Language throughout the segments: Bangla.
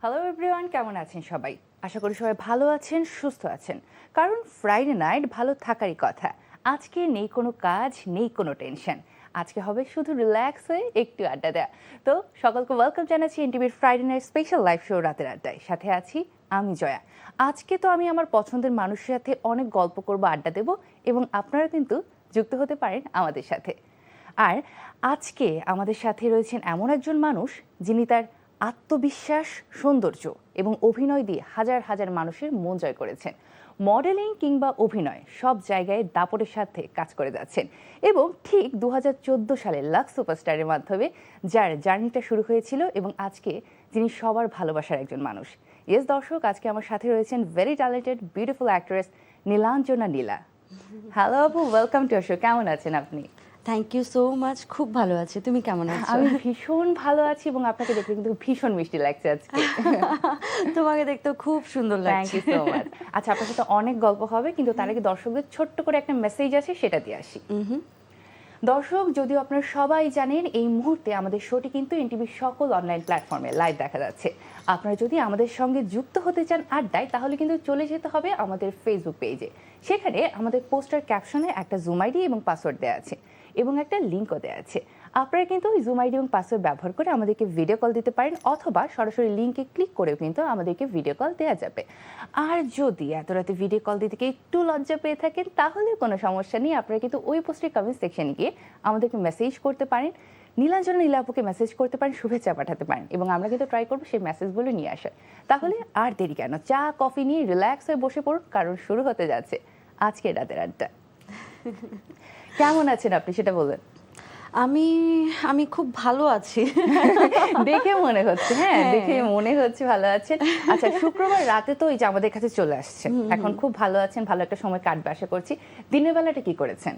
হ্যালো এভরিওয়ান, কেমন আছেন সবাই? আশা করি সবাই ভালো আছেন, সুস্থ আছেন। কারণ ফ্রাইডে নাইট ভালো থাকারই কথা। আজকে নেই কোনো কাজ, নেই কোনো টেনশন। আজকে হবে শুধু রিল্যাক্স হয়ে একটু আড্ডা দেওয়া। তো সকলকে ওয়েলকাম জানাচ্ছি এনটিভির Friday night special live show রাতের আড্ডায়। সাথে আছি আমি জয়া। আজকে তো আমি আমার পছন্দের মানুষের সাথে অনেক গল্প করব, আড্ডা দেব, এবং আপনারা কিন্তু যুক্ত হতে পারেন আমাদের সাথে। আর আজকে আমাদের সাথে রয়েছেন এমন একজন মানুষ যিনি তার আত্মবিশ্বাস, সৌন্দর্য এবং অভিনয় দিয়ে হাজার হাজার মানুষের মন জয় করেছেন। মডেলিং কিংবা অভিনয় সব জায়গায় দাপটের সাথে কাজ করে যাচ্ছেন এবং ঠিক 2014 সালে লাক্স সুপারস্টারের মাধ্যমে যার জার্নিটা শুরু হয়েছিল এবং আজকে যিনি সবার ভালোবাসার একজন মানুষ। ইয়েস দর্শক, আজকে আমার সাথে রয়েছেন very talented beautiful actress Nilanjana Nila. Hello আপু, ওয়েলকাম টু শো। কেমন আছেন আপনি? থ্যাংক ইউ সো মাচ, খুব ভালো আছি। তুমি কেমন আছো? আমি ভীষণ ভালো আছি এবং আপনাকে দেখতে কিন্তু ভীষণ মিষ্টি লাগছে আজকে। তোমাকে দেখতে খুব সুন্দর থ্যাংক লাগছে। You so much. আচ্ছা, আপনার সাথে অনেক গল্প হবে, কিন্তু তার আগে দর্শকদের ছোট্ট করে একটা মেসেজ আছে, সেটা দিয়ে আসি। দর্শক, যদিও আপনারা সবাই জানেন এই মুহূর্তে আমাদের শোটি কিন্তু এনটিভির সকল অনলাইন প্ল্যাটফর্মে লাইভ দেখা যাচ্ছে। আপনারা যদি আমাদের সঙ্গে যুক্ত হতে চান আড্ডায়, তাহলে কিন্তু চলে যেতে হবে আমাদের ফেসবুক পেজে। সেখানে আমাদের পোস্টার ক্যাপশনে একটা জুম আইডি এবং পাসওয়ার্ড দেওয়া আছে এবং একটা লিঙ্কও দেওয়া আছে। আপনারা কিন্তু ওই জুম আইডি এবং পাসওয়ার্ড ব্যবহার করে আমাদেরকে ভিডিও কল দিতে পারেন, অথবা সরাসরি লিঙ্কে ক্লিক করেও কিন্তু আমাদেরকে ভিডিও কল দেওয়া যাবে। আর যদি এত রাতে ভিডিও কল দিতে একটু লজ্জা পেয়ে থাকেন, তাহলে কোনো সমস্যা নেই। আপনারা কিন্তু ওই পোস্টের কমেন্ট সেকশনে গিয়ে আমাদেরকে মেসেজ করতে পারেন, নীলাঞ্জনা নীলা আপুকে মেসেজ করতে পারেন, শুভেচ্ছা পাঠাতে পারেন, এবং আমরা কিন্তু ট্রাই করবো সেই মেসেজগুলো নিয়ে আসার। তাহলে আর দেরি কেন, চা কফি নিয়ে রিল্যাক্স হয়ে বসে পড়ুন, কারণ শুরু হতে যাচ্ছে আজকে রাতের আড্ডা। কেমন আছেন আপনি সেটা বলবেন। আমি আমি খুব ভালো আছি। দেখে মনে হচ্ছে, হ্যাঁ দেখে মনে হচ্ছে ভালো আছেন। আচ্ছা, শুক্রবার রাতে তো এই যে আমাদের কাছে চলে আসছে, এখন খুব ভালো আছেন, ভালো একটা সময় কাটবে আশা করছি। দিনের বেলাটা কি করেছেন?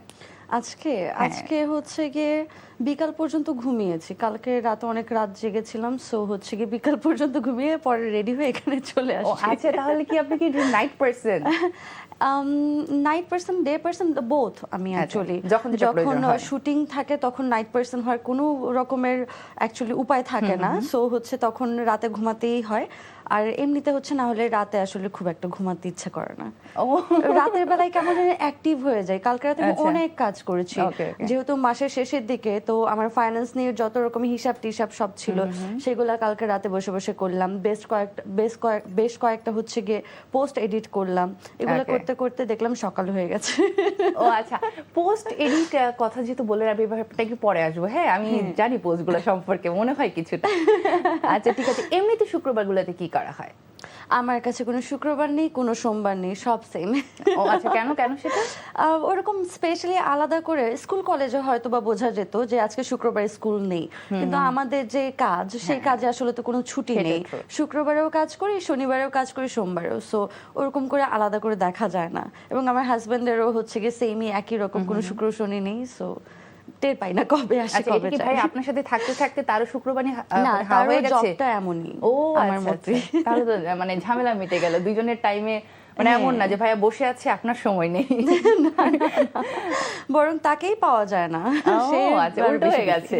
আজকে হচ্ছে গিয়ে বিকাল পর্যন্ত ঘুমিয়েছি। কালকে রাতে অনেক রাত জেগেছিলাম, সো হচ্ছে গিয়ে বিকাল পর্যন্ত ঘুমিয়ে পরে রেডি হয়ে এখানে চলে ও আসছি। আচ্ছা, তাহলে কি আপনি কি night person? Night person, day person, both. আমি অ্যাকচুয়ালি যখন শুটিং থাকে তখন নাইট পারসন হওয়ার কোনো রকমের অ্যাকচুয়ালি উপায় থাকে না, সো হচ্ছে তখন রাতে ঘুমাতেই হয়। আর এমনিতে হচ্ছে না হলে রাতে আসলে খুব একটা ঘুমাতে ইচ্ছা করে না। রাতের বেলায় কেমন অ্যাক্টিভ হয়ে যায়। কালকে রাতে আমি অনেক কাজ করেছি, যেহেতু মাসের শেষের দিকে, তো আমার ফাইন্যান্স নিয়ে যত রকম হিসাব টিসাব সব ছিল, সেগুলা কালকে রাতে বসে বসে করলাম। বেশ কয়েকটা হচ্ছে গিয়ে পোস্ট এডিট করলাম। এগুলো করতে করতে দেখলাম সকাল হয়ে গেছে। ও আচ্ছা, পোস্ট এডিট কথা যেহেতু বলে, আমি ব্যাপারটা একটু পরে আসবো। হ্যাঁ, আমি জানি পোস্টগুলো সম্পর্কে মনে হয় কিছুটা। আচ্ছা ঠিক আছে, এমনিতে শুক্রবারগুলোতে কি করা হয়? আমার কাছে কোনো শুক্রবার নেই, কোনো সোমবার নেই, সব সেম। ও আচ্ছা, কেন কেন সেটা? ওরকম স্পেশালি আলাদা করে স্কুল কলেজে হয়তো বা বোঝা যেত যে আজকে শুক্রবার স্কুল নেই, কিন্তু আমাদের যে কাজ, সেই কাজে আসলে তো কোনো ছুটি নেই। শুক্রবারেও কাজ করি, শনিবারেও কাজ করি, সোমবারেও। সো ওরকম করে আলাদা করে দেখা যায় না। এবং আমার হাজবেন্ডেরও হচ্ছে গিয়ে সেমই, একই রকম, কোনো শুক্র শনি নেই। সো টের পাই না কবে আসে কবে যায়। ভাই আপনার সাথে থাকতে থাকতে তারও শুক্রবারই না, তার হয়ে গেছে? জবটা এমনই। ও আমার মতে তাহলে তো মানে ঝামেলা মিটে গেল দুইজনের টাইমে। মানে এমন না যে ভাইয়া বসে আছে আপনার সময় নেই, বরং তাকেই পাওয়া যায় না। সে আচ্ছা, উল্টো হয়ে গেছে।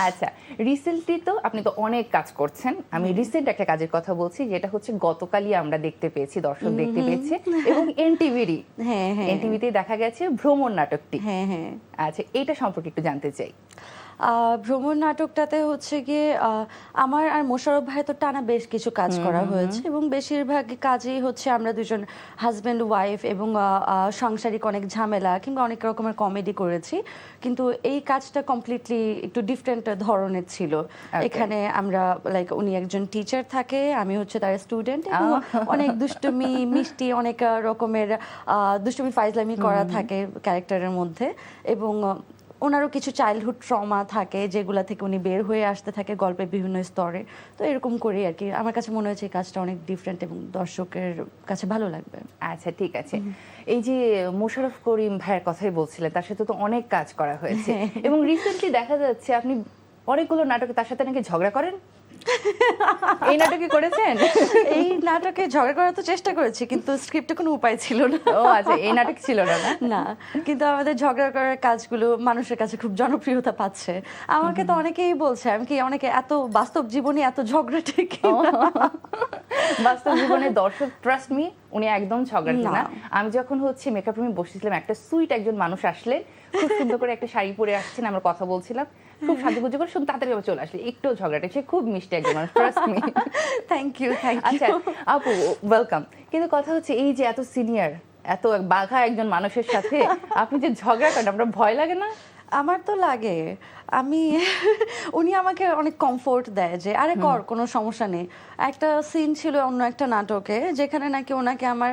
আচ্ছা, রিসেন্টলি তো আপনি তো অনেক কাজ করছেন। আমি রিসেন্ট একটা কাজের কথা বলছি, যেটা হচ্ছে গতকালই আমরা দেখতে পেয়েছি, দর্শক দেখতে পেয়েছে, এবং এনটিভিতে দেখা গেছে ভ্রমণ নাটকটি। আচ্ছা, এটা সম্পর্কে একটু জানতে চাই। ভ্রমণ নাটকটাতে হচ্ছে গিয়ে আমার আর মোশাররফ ভাই তো টানা বেশ কিছু কাজ করা হয়েছে, এবং বেশিরভাগ কাজেই হচ্ছে আমরা দুজন হাজব্যান্ড ওয়াইফ, এবং সাংসারিক অনেক ঝামেলা কিংবা অনেক রকমের কমেডি করেছি। কিন্তু এই কাজটা কমপ্লিটলি একটু ডিফারেন্ট ধরনের ছিল। এখানে আমরা লাইক, উনি একজন টিচার থাকে, আমি হচ্ছে তার স্টুডেন্ট, এবং অনেক দুষ্টুমি মিষ্টি, অনেক রকমের দুষ্টুমি ফাইজলামি করা থাকে ক্যারেক্টারের মধ্যে, এবং ওনারও কিছু চাইল্ডহুড ট্রমা থাকে, যেগুলা থেকে উনি বের হয়ে আসতে থাকে গল্পের বিভিন্ন স্তরে। তো এরকম করেই আর কি। আমার কাছে মনে হয়েছে এই কাজটা অনেক ডিফারেন্ট এবং দর্শকের কাছে ভালো লাগবে। আচ্ছা ঠিক আছে, এই যে মোশাররফ করিম ভাইয়ের কথাই বলছিলেন, তার সাথে তো অনেক কাজ করা হয়েছে, এবং রিসেন্টলি দেখা যাচ্ছে আপনি অনেকগুলো নাটকে তার সাথে নাকি ঝগড়া করেন। এই নাটকে করেছেন? এই নাটকে ঝগড়া করার তো চেষ্টা করেছি, কিন্তু স্ক্রিপ্টে কোনো উপায় ছিল না। ও আচ্ছা, এই নাটক ছিল না না? না, কিন্তু আমাদের ঝগড়া করার কাজগুলো মানুষের কাছে খুব জনপ্রিয়তা পাচ্ছে। আমাকে তো অনেকেই বলছে আমি কি অনেকে এত বাস্তব জীবনে এত ঝগড়াটে কি না? বাস্তব জীবনে দর্শক ট্রাস্ট মি, উনি একদম ঝগড়াটে না। না। আমি যখন হচ্ছে মেকআপ রুমে বসেছিলাম, একটা সুইট একজন মানুষ আসলেন, খুব সুন্দর করে একটা শাড়ি পরে আসছেন, আমরা কথা বলছিলাম, খুব সাজুগুজু করে শুধু তাড়াতাড়ি আবার চলে আসলে, একটু ঝগড়াটে, সে খুব মিষ্টি একজন মানুষ, trust me. Thank you, thank আচ্ছা ইউ। আপু, ওয়েলকাম। কিন্তু কথা হচ্ছে এই যে এত সিনিয়র, এত বাঘা একজন মানুষের সাথে আপনি যে ঝগড়া করেন, আপনার ভয় লাগে না? আমার তো লাগে। আমি উনি আমাকে অনেক কমফোর্ট দেয় যে আরে কর, কোনো সমস্যা নেই। একটা সিন ছিল অন্য একটা নাটকে যেখানে নাকি ওনাকে আমার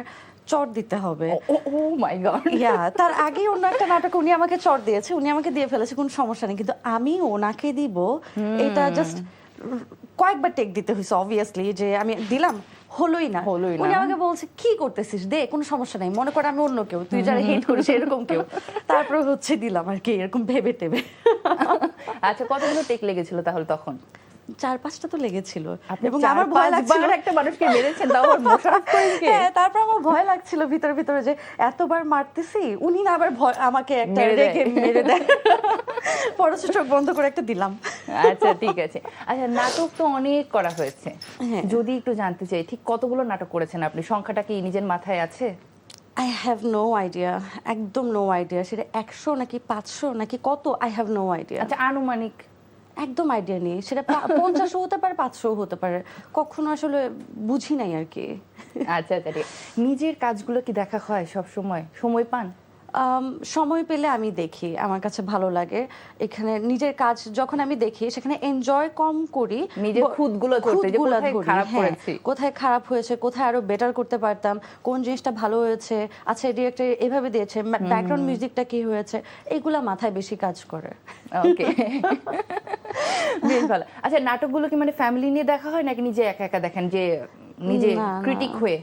চট দিতে হবে। ও মাই গড। তার আগে অন্য একটা নাটকে উনি আমাকে চট দিয়েছে, উনি আমাকে দিয়ে ফেলেছে, কোনো সমস্যা নেই, কিন্তু আমি ওনাকে দিব এটা জাস্ট কয়েকবার টেক দিতে হয়েছে অবভিয়াসলি, যে আমি দিলাম হলোই না। উনি আমাকে বলছে কি করতেছিস, দে, কোনো সমস্যা নাই, মনে কর আমি অন্য কেউ, তুই যারা হেট করিস এরকম কেউ। তারপর হচ্ছে দিলাম আর কি, এরকম ভেবে টেবে। আচ্ছা, কতগুলো টেক লেগেছিল তাহলে তখন? 4-5টা তো লেগেছিল, এবং আমার ভয় লাগছিল, একটা মানুষকে মেরেছেন, তাও আবার মোশাররফ করিমকে। হ্যাঁ, তারপর আমার ভয় লাগছিল ভিতরে ভিতরে যে এতবার মারতেছি, উনি না আবার আমাকে একটা রেখে মেরে দেয়। পরে চোখ বন্ধ করে একটা দিলাম। আচ্ছা ঠিক আছে। আচ্ছা, নাটক তো অনেক করা হয়েছে, হ্যাঁ। যদি একটু জানতে চাই ঠিক কতগুলো নাটক করেছেন আপনি, সংখ্যাটা কি নিজের মাথায় আছে? আই হ্যাভ নো আইডিয়া, একদম নো আইডিয়া। সেটা 100 নাকি 500 নাকি কত, আই হ্যাভ নো আইডিয়া। আচ্ছা, আনুমানিক? একদম আইডিয়া নেই। সেটা 50 হতে পারে, 500 হতে পারে, কখনো আসলে বুঝি নাই আর কি। আচ্ছা আচ্ছা ঠিক। নিজের কাজগুলো কি দেখা হয় সব সময়, সময় পান? সময় পেলে আমি দেখি, আমার কাছে ভালো লাগে। এখানে নিজের কাজ যখন আমি দেখি সেখানে এনজয় কম করি, নিজের খুঁতগুলো ধরতে, যে কোথায় ধরি। খারাপ হ্যাঁ, করেছি, কোথায় খারাপ হয়েছে, কোথায় আরো বেটার করতে পারতাম, কোন জিনিসটা ভালো হয়েছে, আচ্ছা ডিরেক্টর এভাবে দিয়েছে, ব্যাকগ্রাউন্ড মিউজিকটা কি হয়েছে, এইগুলা মাথায় বেশি কাজ করে। ওকে। বেশ ভালো। আচ্ছা, নাটকগুলো কি মানে ফ্যামিলি নিয়ে দেখা হয় নাকি নিজে একা একা দেখেন, যে নিজে না, ক্রিটিক হয়ে?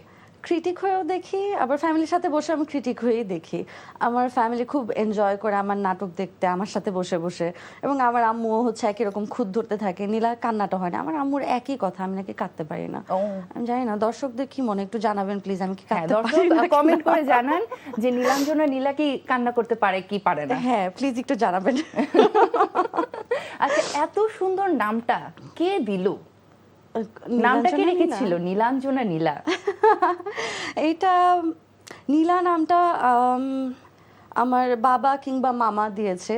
ক্রিটিক হয়েও দেখি, আবার ফ্যামিলির সাথে বসে আমি ক্রিটিক হয়েই দেখি। আমার ফ্যামিলি খুব এনজয় করে আমার নাটক দেখতে আমার সাথে বসে বসে, এবং আমার আম্মুও হচ্ছে একই রকম খুদ ধরতে থাকে, নীলা কান্নাটা হয় না। আমার আম্মুর একই কথা, আমি নাকি কাঁদতে পারি না। আমি জানি না, দর্শকদের কি মনে, একটু জানাবেন প্লিজ, আমি কি কাঁদতে পারি না? কমেন্ট করে জানান যে নীলাঞ্জনা নীলা কি কান্না করতে পারে কি পারে না। হ্যাঁ প্লিজ একটু জানাবেন। আচ্ছা, এত সুন্দর নামটা কে দিল? নামটা কে রেখেছিল নীলাঞ্জনা নীলা? এইটা নীলা নামটা আমার বাবা কিংবা মামা দিয়েছে।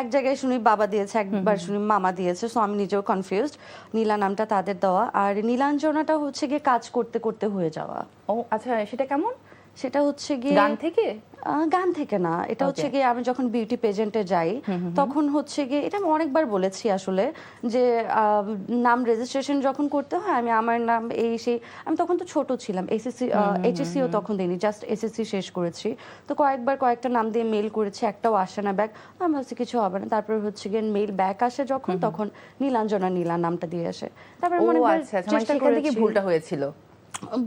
এক জায়গায় শুনি বাবা দিয়েছে, একবার শুনি মামা দিয়েছে, সো আমি নিজেও কনফিউজড। নীলা নামটা তাদের দেওয়া, আর নীলাঞ্জনাটা হচ্ছে গিয়ে কাজ করতে করতে হয়ে যাওয়া। ও আচ্ছা, সেটা কেমন? সেটা হচ্ছে গিয়ে গান থেকে? গান থেকে না, এটা হচ্ছে গিয়ে আমি যখন বিউটি পেজেন্টে যাই তখন হচ্ছে গিয়ে, এটা আমি অনেকবার বলেছি আসলে, যে নাম রেজিস্ট্রেশন যখন করতে হয়, আমি আমার নাম এই সেই, আমি তখন তো ছোট ছিলাম, এসএসসি এইচএসসিও তখন দিইনি, জাস্ট এসএসসি শেষ করেছি, তো কয়েকটা নাম দিয়ে মেল করেছি, একটাও আসে না ব্যাক। আমি ভাবছি কিছু হবে না, তারপর হচ্ছে গিয়ে মেল ব্যাক আসে যখন, তখন নীলাঞ্জনা নীলা নামটা দিয়ে আসে। তারপর অনেকবার চেষ্টা করেছি, ভুলটা হয়েছিল?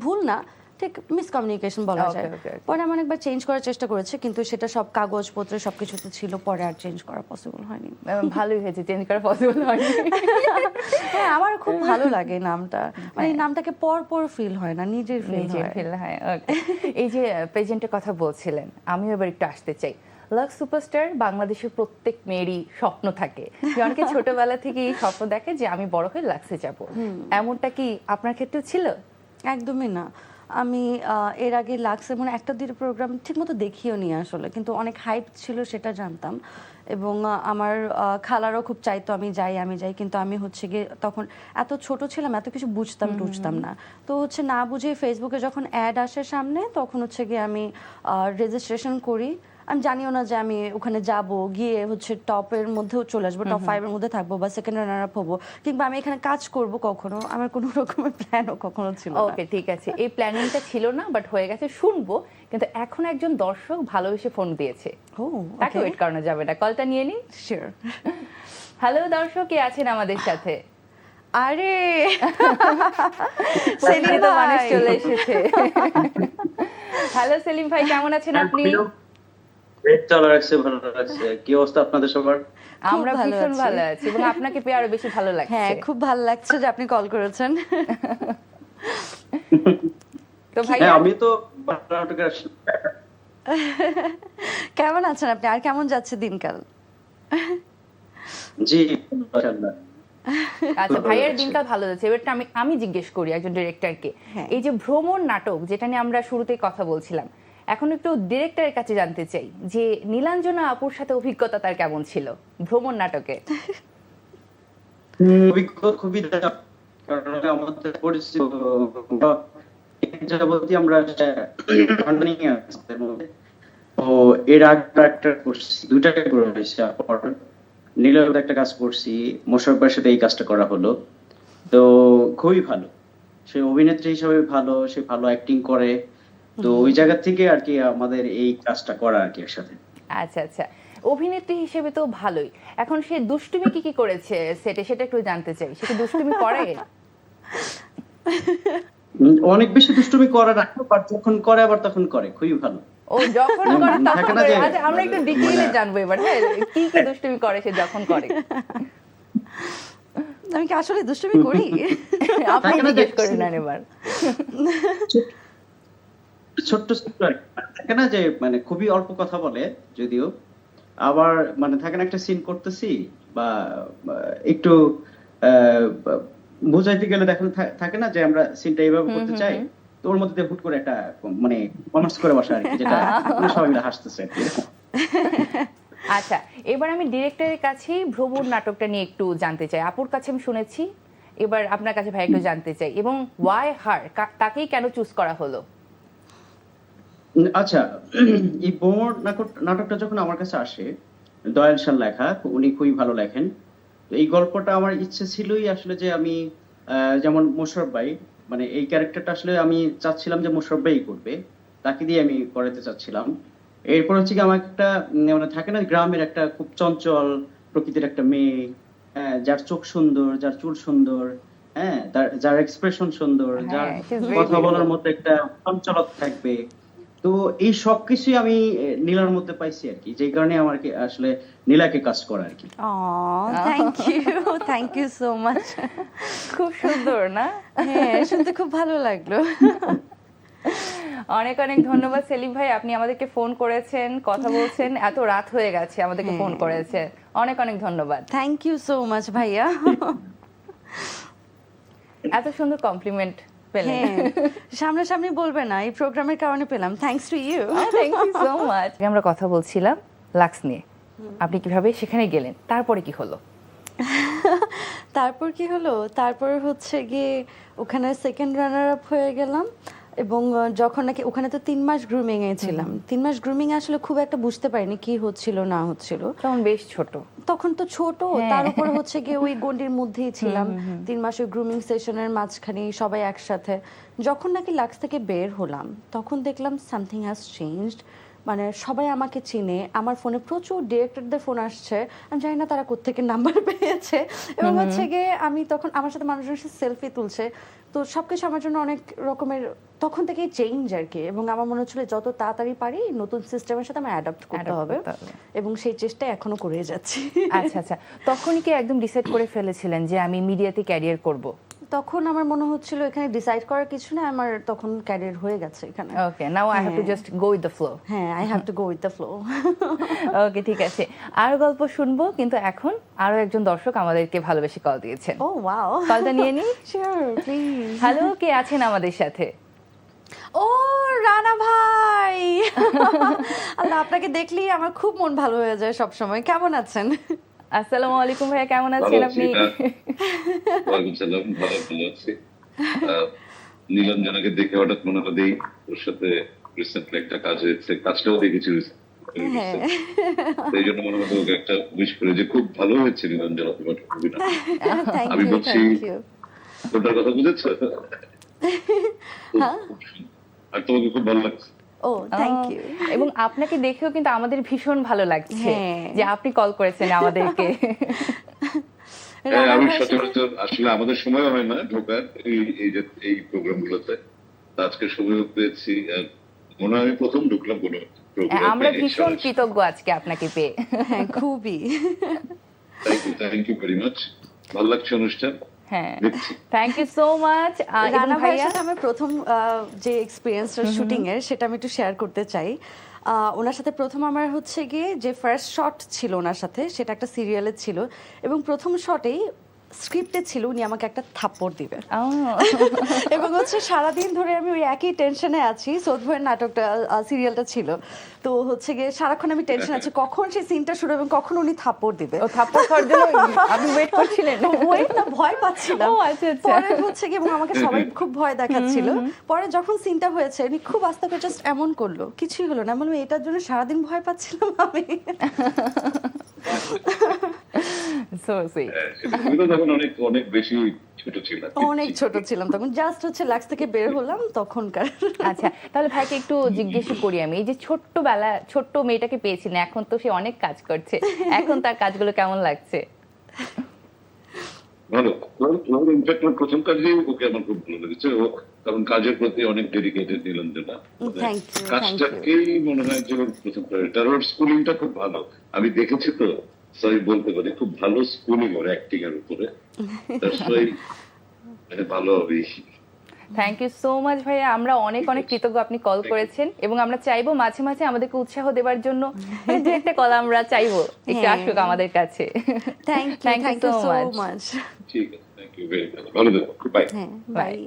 ভুল না, ঠিক মিসকমিউনিকেশন বলা যায়। পরে আমি অনেকবার চেঞ্জ করার চেষ্টা করেছি, কিন্তু সেটা সব কাগজপত্রে সবকিছুতে ছিল, পরে আর চেঞ্জ করা পসিবল হয়নি। ভালোই হয়েছে, চেঞ্জ করা পসিবল হয়নি। হ্যাঁ, আমার খুব ভালো লাগে নামটা, মানে এই নামটাকে পর ফিল হয় না, নিজের ফিল হয়। এই যে প্রেজেন্টের কথা বলছিলেন, আমিও এবার একটু আসতে চাই। লাক্স সুপারস্টার বাংলাদেশের প্রত্যেক মেয়েরই স্বপ্ন থাকে, যে অনেকে ছোটবেলা থেকে এই স্বপ্ন দেখে যে আমি বড় হয়ে লাক্সে যাব। এমনটা কি আপনার ক্ষেত্রেও ছিল? একদমই না। আমি এর আগে লাক্সের মানে একটা দুটো প্রোগ্রাম ঠিকমতো দেখিও নি আসলে, কিন্তু অনেক হাইপ ছিল সেটা জানতাম, এবং আমার খালারও খুব চাইতো আমি যাই, কিন্তু আমি হচ্ছে গিয়ে তখন এত ছোট ছিলাম, এত কিছু বুঝতাম না, তো হচ্ছে না বুঝে ফেসবুকে যখন অ্যাড আসে সামনে, তখন হচ্ছে গিয়ে আমি রেজিস্ট্রেশন করি। আমি জানিও না যে আমি ওখানে যাব, গিয়ে হচ্ছে টপের মধ্যেও চলে আসবো, টপ 5 এর মধ্যে থাকবো, বা সেকেন্ড রানার আপ হবো, কিংবা আমি এখানে কাজ করব, কখনো আমার কোনো রকমের প্ল্যানও কখনো ছিল না। ওকে ঠিক আছে, এই প্ল্যানিংটা ছিল না, বাট হয়ে গেছে, শুনবো। কিন্তু এখন একজন দর্শক ভালোবেসে ফোন দিয়েছে, তাকে ওয়েট করানো যাবে না, কলটা নিয়ে নিন। শিওর। হ্যালো দর্শক, কে আছেন আমাদের সাথে? আরে সেলিম মানুষ চলে এসেছে। হ্যালো সেলিম ভাই, কেমন আছেন আপনি? বেশ ভালো লাগছে, ভালো লাগছে। কি অবস্থা আপনাদের সবার? খুব আমরা ভালো ভীষণ আছি। ভালো আছি এবং আপনাকে পেয়ে আরো বেশি ভালো হ্যাঁ, লাগছে। খুব ভালো লাগছে যে আপনি কল করেছেন। তো কি ভাইয়া আমি তো নাটকের কেমন আছেন আপনি? আর কেমন যাচ্ছে দিনকাল? জি, মাশাআল্লাহ। আচ্ছা, ভালো ভাইয়ের লাগছে। দিনকাল ভালো যাচ্ছে। এবারটা আমি আমি জিজ্ঞেস করি একজন ডিরেক্টরকে। হ্যাঁ। এই যে ভ্রমণ নাটক যেটা নিয়ে আমরা শুরুতেই কথা বলছিলাম, এখন একটু ডিরেক্টরের কাছে জানতে চাই যে নীলাঞ্জনা আপুর সাথে অভিজ্ঞতা তার কেমন ছিল ভ্রমণ নাটকে? অভিজ্ঞতা খুবই দারুণ। কারণ আমাদের পরিচিত যাবতীয় আমরা বন্ডিং আছে এর মধ্যে। তো এর আগে একটা করছি, দুইটা করে হয়েছে। নীলের একটা কাজ করছি, মোশাররফের সাথে এই কাজটা করা হলো। তো খুবই ভালো, সে অভিনেত্রী হিসেবে ভালো, সে ভালো অ্যাক্টিং করে। তো ওই জায়গা থেকে আর কি আমাদের এই কাজটা করা আর কি একসাথে। আচ্ছা আচ্ছা, অভিনেত্রী হিসেবে তো ভালোই। এখন সে দুষ্টুমি কি কি করেছে সেটা সেটা একটু জানতে চাই। সে কি দুষ্টুমি করে? অনেক বেশি দুষ্টুমি করে না, বাট যখন করে আবার তখন করে খুবই ভালো। ও যখন করে তখন থাকে না করে। যে আচ্ছা, আমরা একটু ডিটেইলে মানে জানবো এবার। হ্যাঁ, কি কি দুষ্টুমি করে সে যখন করে? আমি কি আসলে দুষ্টুমি করি? আপনি থাকে না যে জিজ্ঞেস করে নেন এবার। ছোট্ট ছোট্ট আর কি। থাকে না যে মানে খুবই অল্প কথা বলে যদিও, আবার মানে থাকে না একটা সিন করতেছি বা বা একটু আহ, বা বুঝাইতে গেলে দেখেন থাকে না যে আমরা সিনটা এইভাবে করতে চাই, তো ওর মধ্যে দিয়ে হুট করে একটা মানে কমার্স করে বসা আর কি, যেটা মানে সবাই মিলে হাসতেছে আর কি। আচ্ছা, এবার আমি ডিরেক্টরের কাছেই ভ্রমণ নাটকটা নিয়ে একটু জানতে চাই। আপুর কাছে আমি শুনেছি, এবার আপনার কাছে ভাই একটু জানতে চাই। এবং ওয়াই হার, তাকেই কেন চুজ করা হলো? আচ্ছা, এই ভ্রমর নাটকটা যখন আমার কাছে আসে, দয়াল শাহ লেখা, উনি খুবই ভালো লেখেন। তো এই গল্পটা আমার ইচ্ছে ছিলই আসলে যে আমি যেমন মোশাররফ ভাই, মানে এই ক্যারেক্টারটা আসলে আমি চাচ্ছিলাম যে মোশাররফ ভাই করবে, তাকে দিয়ে আমি করাতে চাচ্ছিলাম। এরপর হচ্ছে কি আমার একটা মানে থাকে না গ্রামের একটা খুব চঞ্চল প্রকৃতির একটা মেয়ে, হ্যাঁ, যার চোখ সুন্দর, যার চুল সুন্দর, হ্যাঁ, যার এক্সপ্রেশন সুন্দর, যার হ্যাঁ, she is very কথা বলার beautiful. মধ্যে একটা চঞ্চলতা থাকবে। তো এই সবকিছুই আমি নীলার মধ্যে পাইছি আর কি, যে কারণে আমার কি আসলে নীলাকে কাস্ট করা আর কি। Thank you, thank you so much. খুব সুন্দর না? হ্যাঁ, শুনতে খুব ভালো লাগলো। অনেক অনেক ধন্যবাদ সেলিম ভাই, আপনি আমাদেরকে ফোন করেছেন, কথা বলছেন, এত রাত হয়ে গেছে আমাদেরকে ফোন করেছেন। অনেক অনেক ধন্যবাদ। থ্যাংক ইউ সো মাচ ভাইয়া। এত সুন্দর কমপ্লিমেন্ট পেলেন। হ্যাঁ, সামনাসামনি বলবে না, এই প্রোগ্রামের কারণে পেলাম। Thanks to you. Thank you so much. আমরা কথা বলছিলাম লাক্স নিয়ে। আপনি কিভাবে সেখানে গেলেন, তারপরে কি হলো? তারপর কি হলো? তারপর হচ্ছে গিয়ে ওখানে সেকেন্ড রানার আপ হয়ে গেলাম। এবং যখন নাকি ওখানে তো 3 মাস গ্রুমিং এ ছিলাম। 3 মাস গ্রুমিং আসলে খুব একটা বুঝতে পারিনি কি হচ্ছিল না হচ্ছিল। তখন বেশ ছোট। তখন তো ছোট, হ্যাঁ। তার উপরে হচ্ছে গিয়ে ওই গন্ডির মধ্যেই ছিলাম। 3 মাসের গ্রুমিং সেশনের মাঝখানে সবাই একসাথে। যখন নাকি লাক্স থেকে বের হলাম, তখন দেখলাম সামথিং হ্যাজ চেঞ্জড। মানে সবাই আমাকে চিনে, আমার ফোনে প্রচুর ডিরেক্টরদের ফোন আসছে, আমি জানি না তারা কোত্থেকে নাম্বার পেয়েছে। এবং হচ্ছে গিয়ে আমি তখন আমার সাথে মানুষজন সেলফি তুলছে, তো সবকিছু আমার জন্য অনেক রকমের তখন থেকেই চেঞ্জ আর কি। এবং আমার মনে হচ্ছিল যত তাড়াতাড়ি পারি নতুন সিস্টেমের সাথে আমার অ্যাডাপ্ট করতে Adapt হবে, করতে হবে। এবং সেই চেষ্টা এখনো করে যাচ্ছি। আচ্ছা আচ্ছা, তখনই কি একদম ডিসাইড করে ফেলেছিলেন যে আমি মিডিয়াতে ক্যারিয়ার করব? তখন আমার মনে হচ্ছিল এখানে ডিসাইড করার কিছু না, আমার তখন ক্যারিয়ার হয়ে গেছে এখানে। Okay, now I have to just go with the flow. হ্যাঁ, I have to go with the flow. Okay, ঠিক আছে। আর গল্প শুনবো, কিন্তু এখন আরো একজন দর্শক আমাদেরকে ভালোবেসে কল দিয়েছেন। ও ওয়াও, কলটা নিয়ে নি। Sure please. হ্যালো, কে আছেন আমাদের সাথে? ও রানা ভাই, আল্লাহ, আপনাকে দেখলেই আমার খুব মন ভালো হয়ে যায় সব সময়। কেমন আছেন? আসসালামু আলাইকুম ভাইয়া, কেমন ভালো আছেন আছি, আপনি? ওয়ালাইকুম সালাম, ভালো আছি। নীলাঞ্জনাকে দেখে হঠাৎ মনে হলো দেই ওর সাথে রিসেন্টলি একটা কাজ হয়েছে, কাজটাও দেখেছি হ্যাঁ, এই জন্য মনে হলো ওকে একটা উইশ করে যে খুব ভালো হয়েছে নীলাঞ্জনা তোমার অভিনয়। থ্যাংক আমি ইউ, বলছি থ্যাংক ইউ। ওটার কথা বুঝেছো? আর তোমাকে খুব ভালো লাগছে। ও থ্যাংক ইউ। এবং আপনাকে দেখেও কিন্তু আমাদের ভীষণ ভালো লাগছে হ্যাঁ। যে আপনি কল করেছেন আমাদেরকে। হ্যাঁ, রানা আমি ভাইয়ের সাথে- সচরাচর আসলে আমাদের সময় হয় না ঢোকার এই প্রোগ্রাম গুলোতে, আজকে সময় পেয়েছি। আর মনে হয় আমি প্রথম ঢুকলাম কোনো আমরা ভীষণ কৃতজ্ঞ আজকে আপনাকে পেয়ে। হ্যাঁ খুবই। Thank you very much. ভালো লাগছে অনুষ্ঠান। হ্যাঁ, দেখছি। Thank you so much. Rana ভাইয়ের সাথে আমার প্রথম যে এক্সপিরিয়েন্সটা শুটিং এর সেটা আমি একটু শেয়ার করতে চাই। ওনার সাথে প্রথম আমার হচ্ছে গিয়ে যে ফার্স্ট শট ছিল ওনার সাথে, সেটা একটা সিরিয়ালে ছিল এবং প্রথম শটেই স্ক্রিপ্টে ছিল উনি আমাকে একটা থাপ্পড় দিবে এবং হচ্ছে সারাদিন ধরে আমি ওই একই টেনশনে আছি। সৌদ ভাইয়ের নাটকটা সিরিয়ালটা ছিল, তো হচ্ছে গিয়ে সারাক্ষণ আমি টেনশন আছি কখন সেই সিনটা শুরু এবং কখন উনি থাপ্পড় দিবে। ও থাপ্পড় খাওয়ার জন্য আপনি ওয়েট করছিলেন? ওয়েট না, ভয় পাচ্ছিলাম। ও আচ্ছা আচ্ছা। পরে হচ্ছে কি এবং আমাকে সবাই খুব ভয় দেখাচ্ছিল। পরে যখন সিনটা হয়েছে উনি খুব আস্তে করে জাস্ট এমন করলো, কিছুই হলো না। আমি বললাম এটার জন্য সারাদিন ভয় পাচ্ছিলাম আমি। So sweet. তুমি তো তখন অনেক অনেক বেশি ছোট ছিল। অনেক ছোট ছিলাম তখন, জাস্ট হচ্ছে লাক্স থেকে বের হলাম তখনকার। আচ্ছা, তাহলে ভাইকে একটু জিজ্ঞেস করি আমি, এই যে ছোট্ট মেয়েটাকে পেয়েছিলেন, এখন তো সে অনেক কাজ করছে, এখন তার কাজগুলো কেমন লাগছে? ভালো। ইনফ্যাক্ট আমার প্রথম কাজেই ওকে আমার খুব ভালো লেগেছে। ও কারণ কাজের প্রতি অনেক ডেডিকেটেড নিরঞ্জনা। Thank you. কাজটাকেই মনে হয় যে ওর প্রথম প্রায়োরিটি। আর ওর স্কুলিংটা খুব ভালো, আমি দেখেছি তো, সরি বলতে পারি খুব ভালো স্কুলিং ওর অ্যাক্টিং এর উপরে। ভালো হবে। থ্যাংক ইউ সো মাচ ভাইয়া, আমরা অনেক অনেক কৃতজ্ঞ আপনি কল করেছেন এবং আমরা চাইবো মাঝে মাঝে আমাদেরকে উৎসাহ দেওয়ার জন্য দু একটা কল আমরা চাইবো একটু আসুক আমাদের কাছে। Thank you so much. ঠিক আছে, থ্যাংক ইউ ভেরি মাচ। ভালো থাকো, বাই। হ্যাঁ বাই।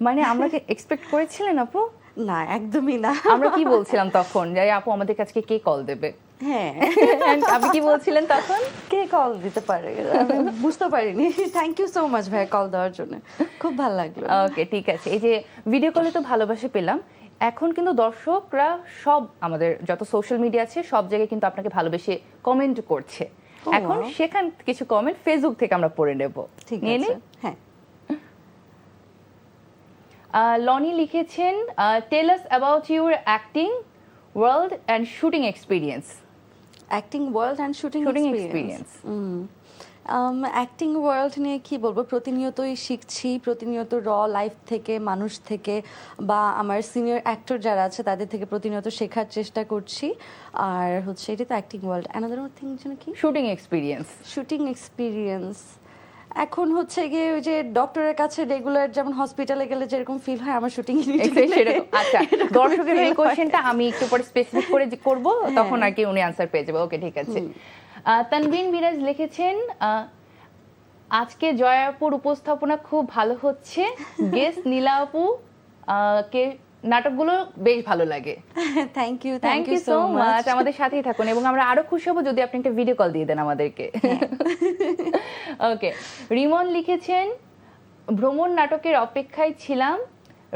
মানে আমরা কি এক্সপেক্ট করেছিলেন আপু? না একদমই না। আমরা কি বলছিলাম তখন যে আপু আমাদের কাছে কে কল দেবে? হ্যাঁ আপনি কি বলছিলেন তখন? কে কল দিতে পারে আমি বুঝতে পারিনি। থ্যাংক ইউ সো মাচ ভাই কল দেওয়ার জন্য, খুব ভালো লাগলো। ওকে ঠিক আছে। এই যে ভিডিও কলে তো ভালোবাসা পেলাম, এখন কিন্তু দর্শকরা সব আমাদের যত সোশ্যাল মিডিয়া আছে সব জায়গায় কিন্তু আপনাকে ভালোবেসে কমেন্ট করছে। এখন সেখান কিছু কমেন্ট ফেসবুক থেকে আমরা পড়ে নেব। ঠিক নিয়ে আছে। নিই? হ্যাঁ লনি লিখেছেন, tell us about your acting world and shooting experience. Acting world and shooting experience. Acting world নিয়ে কি বলবো, প্রতিনিয়তই শিখছি, প্রতিনিয়ত লাইফ থেকে, মানুষ থেকে বা আমার সিনিয়র অ্যাক্টর যারা আছে তাদের থেকে প্রতিনিয়ত শেখার চেষ্টা করছি। আর হচ্ছে এটা তো অ্যাক্টিং ওয়ার্ল্ড। অ্যানাদার থিং যেন কি, শুটিং এক্সপিরিয়েন্স। শুটিং এক্সপিরিয়েন্স এখন হচ্ছে গিয়ে ওই যে ডক্টরের কাছে রেগুলার যেমন হসপিটালে গেলে যেরকম ফিল হয় আমার শুটিং সেরকম। আচ্ছা, দর্শকের এই কোশ্চেনটা আমি একটু পরে স্পেসিফিক করে করব, তখন আর কি উনি আনসার পেয়ে যাবে। ওকে ঠিক আছে। তানবিন বিরাজ লিখেছেন, আজকে জয়া আপুর উপস্থাপনা খুব ভালো হচ্ছে, গেস্ট নীলা আপু কে নাটকগুলো বেশ ভালো লাগে। Thank you so much. আমাদের সাথেই থাকুন এবং আমরা আরো খুশি হব যদি আপনি একটা ভিডিও কল দিয়ে দেন আমাদেরকে। ওকে। রিমন লিখেছেন, ভ্রমণ নাটকের অপেক্ষায় ছিলাম,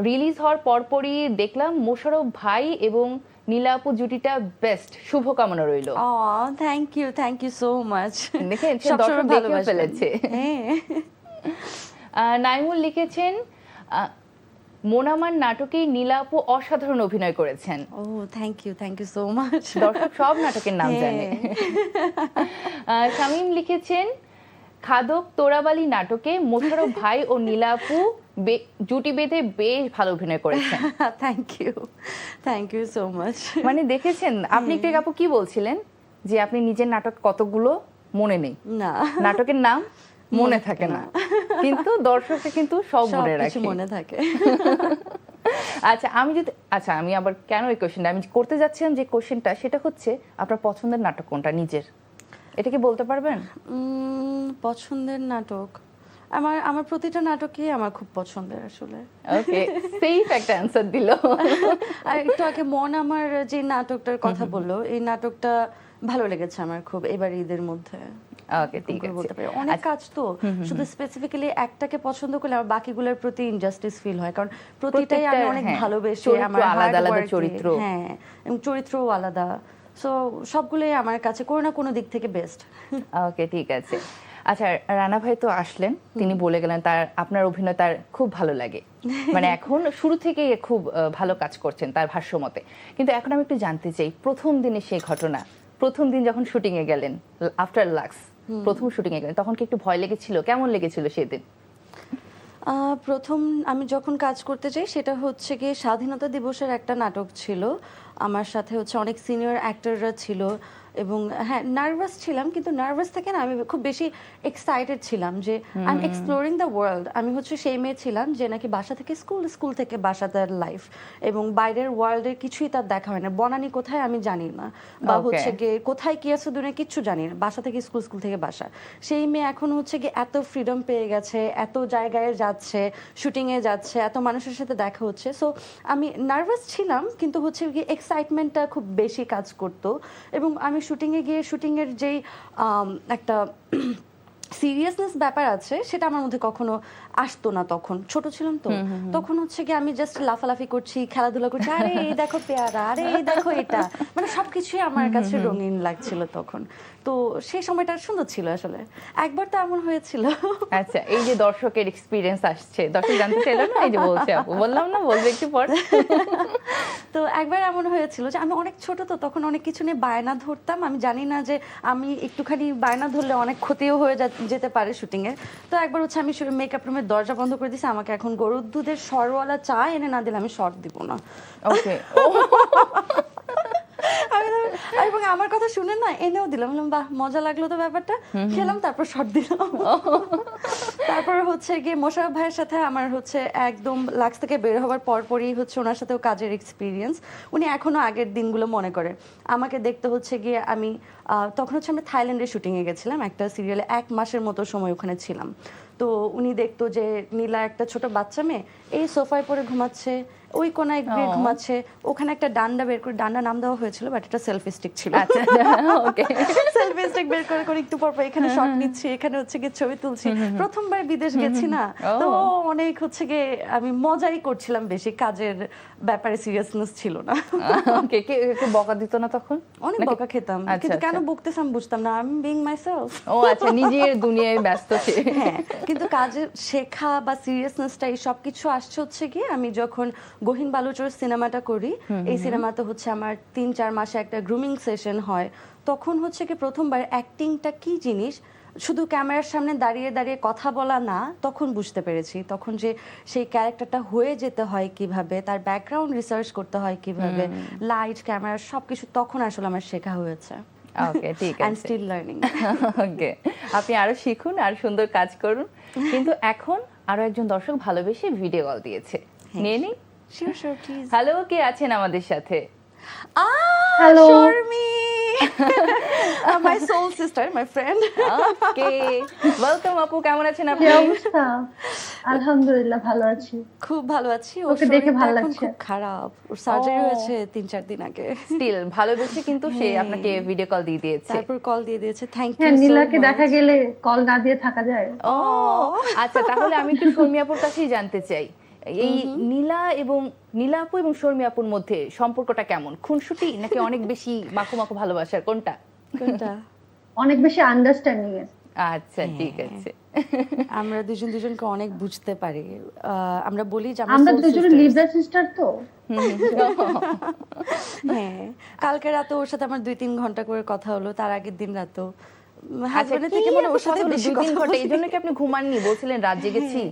রিলিজ হওয়ার পরপরই দেখলাম মোশাররফ ভাই এবং নীলা আপু জুটিটা বেস্ট, শুভকামনা রইল। Thank you so much. দেখেন সে দর্শক দেখেও ফেলেছে। হ্যাঁ নাইমুল লিখেছেন, মোনামার নাটকে নীলা আপু অসাধারণ অভিনয় করেছেন। ও থ্যাংক ইউ সো মাচ। দর্শক সব নাটকের নাম জানে। শামীম লিখেছেন, খাদক তোরাবালি নাটকে মোশাররফ ভাই ও নীলা আপু জুটি বেঁধে বেশ ভালো অভিনয় করেছেন। Thank you so much. মানে দেখেছেন আপনি একটু আপু কি বলছিলেন যে আপনি নিজের নাটক কতগুলো মনে নেই, না নাটকের নাম মনে থাকে না, কিন্তু দর্শককে কিন্তু সব মনে রাখে, মনে থাকে। আচ্ছা আমি আবার কেন এই কোশ্চেনটা আমি করতে যাচ্ছিলাম, যে কোশ্চেনটা সেটা হচ্ছে আপনার পছন্দের নাটক কোনটা নিজের, এটা কি বলতে পারবেন? পছন্দের নাটক আমার প্রতিটা নাটকই আমার খুব পছন্দের আসলে। ওকে, সেফ একটা অ্যানসার দিল। আর একটু আগে মন আমার যে নাটকটার কথা বললো, এই নাটকটা ভালো লেগেছে আমার খুব এবার ঈদের মধ্যে। ওকে ঠিক আছে। বলতে পারি অনেক কাজ তো, শুধু স্পেসিফিক্যালি একটাকে পছন্দ করলে আমার বাকিগুলোর প্রতি ইনজাস্টিস ফিল হয়, কারণ প্রতিটাই আমি অনেক ভালোবেসে আমার আলাদা আলাদা চরিত্র, হ্যাঁ এবং চরিত্রও আলাদা, সো সবগুলোই আমার কাছে কোনো না কোনো দিক থেকে বেস্ট। ওকে ঠিক আছে। আচ্ছা রানা ভাই তো আসলেন, তিনি বলে গেলেন তার আপনার অভিনয় তার খুব ভালো লাগে, মানে এখন শুরু থেকে খুব ভালো কাজ করছেন তার ভাষ্যমতে। কিন্তু এখন আমি একটু জানতে চাই প্রথম দিনে সেই ঘটনা, প্রথম দিন যখন শুটিং এ গেলেন আফটার লাক্স, প্রথম শুটিং এ গেলেন তখন কি একটু ভয় লেগেছিল? কেমন লেগেছিল সেদিন? প্রথম আমি যখন কাজ করতে যাই সেটা হচ্ছে গিয়ে স্বাধীনতা দিবসের একটা নাটক ছিল। আমার সাথে হচ্ছে অনেক সিনিয়র অ্যাক্টররা ছিল এবং হ্যাঁ নার্ভাস ছিলাম, কিন্তু নার্ভাস থেকে না আমি খুব বেশি এক্সাইটেড ছিলাম যে I am exploring the world. আমি হচ্ছে সেই মেয়ে ছিলাম যে নাকি বাসা থেকে স্কুল, স্কুল থেকে বাসা তার লাইফ, এবং বাইরের ওয়ার্ল্ডের কিছুই তার দেখা হয় না। বনানী কোথায় আমি জানি না, বা Okay. হচ্ছে গিয়ে কোথায় কি আছে দুনিয়া কিচ্ছু জানি না। বাসা থেকে স্কুল, স্কুল থেকে বাসা। সেই মেয়ে এখন হচ্ছে গিয়ে এত ফ্রিডম পেয়ে গেছে, এত জায়গায় যাচ্ছে, শুটিংয়ে যাচ্ছে, এত মানুষের সাথে দেখা হচ্ছে। সো আমি নার্ভাস ছিলাম, কিন্তু হচ্ছে গিয়ে এক্সাইটমেন্টটা খুব বেশি কাজ করতো। এবং আমি শুটিংয়ে গিয়ে শুটিংয়ের যেই একটা সিরিয়াসনেস ব্যাপার আছে সেটা আমার মধ্যে কখনো আসতো না। তখন ছোট ছিলাম তো, তখন হচ্ছে কি আমি জাস্ট লাফালাফি করছি, খেলাধুলা করছি, আরে এই দেখো পেয়ারা, আরে এই দেখো এটা, মানে সবকিছুই আমার কাছে রঙিন লাগছিল তখন। তো সেই সময়টা সুন্দর ছিল আসলে। একবার তো এমন হয়েছিল, আচ্ছা, এই যে দর্শকের এক্সপিরিয়েন্স আসছে, দর্শক জানতে চাইলো না, এই যে বলছে আপু, বললাম না বলবে একটু পর। তো একবার এমন হয়েছিল যে আমি অনেক ছোট তো, তখন অনেক কিছু নিয়ে বায়না ধরতাম। আমি জানি না যে আমি একটুখানি বায়না ধরলে অনেক ক্ষতিও হয়ে যেতে পারে শুটিংয়ে। তো একবার হচ্ছে আমি মেকআপ রুমের দরজা বন্ধ করে দিয়েছি, আমাকে এখন গরুর দুধের সরওয়ালা চা এনে না দিলে আমি শর্ট দিব না। ওকে, এবং আমার কথা শুনে না এনেও দিলাম, বললাম বাহ মজা লাগলো তো ব্যাপারটা, খেলাম, তারপর শর্ট দিলাম। তারপর হচ্ছে গিয়ে মোশাররফ ভাইয়ের সাথে আমার হচ্ছে একদম লাক্স থেকে বের হওয়ার পরপরই হচ্ছে ওনার সাথেও কাজের এক্সপিরিয়েন্স। উনি এখনো আগের দিনগুলো মনে করে। আমাকে দেখতে হচ্ছে গিয়ে আমি তখন হচ্ছে আমরা থাইল্যান্ডে শুটিংয়ে গেছিলাম, একটা সিরিয়ালে 1 মাসের মতো সময় ওখানে ছিলাম। তো উনি দেখতো যে নীলা একটা ছোট বাচ্চা মেয়ে এই সোফায় পড়ে ঘুমাচ্ছে, ওই কোনায় গিয়ে ঘুমাচ্ছে, ওখানে একটা ডান্ডা বের করে, ডান্ডা নাম দেওয়া হয়েছিল বাট এটা সেলফি স্টিক ছিল। আচ্ছা, ওকে, সেলফি স্টিক বের করে করে একটু পর পর এখানে শট নিচ্ছি, এখানে হচ্ছে গিয়ে ছবি তুলছি। প্রথমবার বিদেশ গেছি না, তো অনেক হচ্ছে গিয়ে আমি মজাই করছিলাম বেশি, কাজের ব্যাপারে সিরিয়াসনেস ছিল না। ওকে, একটু বকা দিত না তখন? অনেক নাকি- বকা খেতাম, আচ্ছা, কিন্তু কেন আচ্ছা। বকতেছে আমি বুঝতাম না। আমি বিং মাইসেলফ। ও আচ্ছা, নিজের দুনিয়ায় ব্যস্ত সে। হ্যাঁ, কিন্তু কাজের শেখা বা সিরিয়াসনেসটা এই সব কিছু আসছে হচ্ছে গিয়ে আমি যখন গহীন বালুচর সিনেমাটা করি, এই সিনেমাতে হচ্ছে আমার 3-4 মাসে একটা গ্রুমিং সেশন হয়। তখন হচ্ছে কি প্রথমবার অ্যাক্টিংটা কি জিনিস শুধু ক্যামেরার সামনে দাঁড়িয়ে দাঁড়িয়ে কথা বলা না, তখন বুঝতে পেরেছি। তখন যে সেই ক্যারেক্টারটা হয়ে যেতে হয় কিভাবে, তার ব্যাকগ্রাউন্ড রিসার্চ করতে হয় কিভাবে, লাইট ক্যামেরা সবকিছু, তখন আসলে আমার শেখা হয়েছে। ওকে, ঠিক আই এম আছে। Still learning. ওকে, আপনি আরো শিখুন আর সুন্দর কাজ করুন। কিন্তু এখন আরো একজন দর্শক ভালোবেসে ভিডিও কল দিয়েছে, নিয়ে নিই। Sure sure please. হ্যালো, কে আছেন আমাদের সাথে? Hello. Shormi. My soul sister, my friend. Okay, welcome আপু, কেমন আছেন কি আপনি? অবস্থা? আলহামদুলিল্লাহ ভালো আছি। খুব ভালো আছি। ওর ওকে দেখে শরীরটা ভালো এখন লাগছে। খুব খারাপ। ওর সার্জারি ও। হয়েছে 3-4 দিন আগে। স্টিল ভালোবেসে কিন্তু সে আপনাকে ভিডিও কল দিয়ে দিয়েছে। তারপর কল দিয়ে দিয়েছে। থ্যাংক ইউ হ্যাঁ, সো নীলাকে দেখা মাচ। গেলে কল না দিয়ে থাকা যায়? ও আচ্ছা, তাহলে আমি একটু শর্মি আপুর কাছেই জানতে চাই, এই নীলা আপু এবং শর্মি আপুর মধ্যে সম্পর্কটা কেমন? খুনসুটি নাকি অনেক বেশি মাখো মাখো ভালোবাসার, কোনটা? কোনটা? অনেক বেশি আন্ডারস্ট্যান্ডিং এর। আচ্ছা, ঠিক আছে। আমরা দুজন দুজনকে অনেক বুঝতে পারি। আমরা বলি যে আমরা soul দুজনে sisters। লিব্রা সিস্টার তো। হ্যাঁ, কালকে রাতে ওর সাথে আমার 2-3 ঘন্টা করে কথা হলো, তার আগের দিন রাতেও। আচ্ছা, হাজবেন্ডের কি থেকে মনে এত ওর সাথে কথা হলো? বেশি 2-3 কথা ঘন্টা, বলি। এই জন্য কি আপনি ঘুমাননি? বলছিলেন রাত জেগেছি।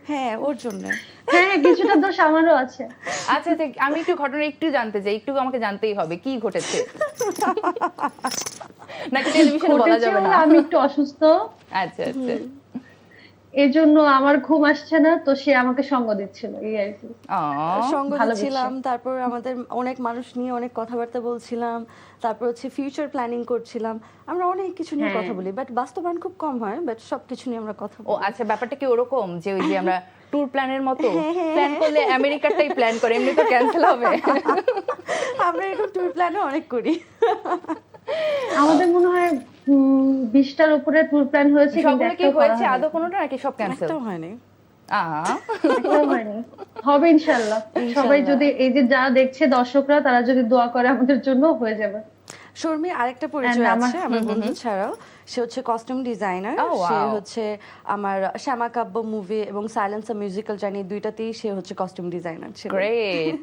হ্যাঁ, ওর জন্য। হ্যাঁ, কিছুটা দোষ আমারও আছে। আচ্ছা, আমি একটু ঘটনা একটু জানতে চাই, একটু আমাকে জানতেই হবে কি ঘটেছে। নাকি টেলিভিশনে বলা ঘটেছে যাবে হলো না? আমি একটু অসুস্থ, আচ্ছা আচ্ছা। এজন্য আমার ঘুম আসছে না, তো সে আমাকে সঙ্গ দিচ্ছিল, এই আর কি। সঙ্গ ভালো দিচ্ছিলাম, তারপর আমাদের অনেক মানুষ নিয়ে অনেক কথাবার্তা বলছিলাম, তারপর হচ্ছে ফিউচার প্ল্যানিং করছিলাম। আমরা অনেক কিছু নিয়ে হ্যাঁ। কথা বলি, বাট বাস্তবায়ন খুব কম হয়, বাট সবকিছু নিয়ে আমরা কথা ও বলি। আচ্ছা, ব্যাপারটা কি ওরকম যে ওই যে আমরা ট্যুর প্ল্যানের মতো হ্যাঁ। প্ল্যান করলে আমেরিকাটাই প্ল্যান করে, এমনি তো ক্যান্সেল হবে। আমরা এরকম ট্যুর প্ল্যানও অনেক করি। আমাদের মনে হয় 20টার উপরে ট্যুর প্ল্যান হয়েছে, কিন্তু সবগুলো কি একটাও করা হয়েছে হয়নি। আদৌ কোনোটা, নাকি সব ক্যান্সেল? একটাও হয়নি। একটাও হয়নি। হবে ইনশাআল্লাহ। সবাই যদি, এই যে যারা দেখছে দর্শকরা, তারা যদি দোয়া করে আমাদের জন্য, হয়ে যাবে। শর্মির আরেকটা পরিচয় And আমার- আছে আমার বন্ধু ছাড়াও, সে হচ্ছে কস্টিউম ডিজাইনার। Oh, সে wow. হচ্ছে আমার শ্যামাকাব্য মুভি এবং সাইলেন্সার মিউজিক্যাল জার্নি দুইটাতেই সে হচ্ছে কস্টিউম ডিজাইনার ছিল। গ্রেট।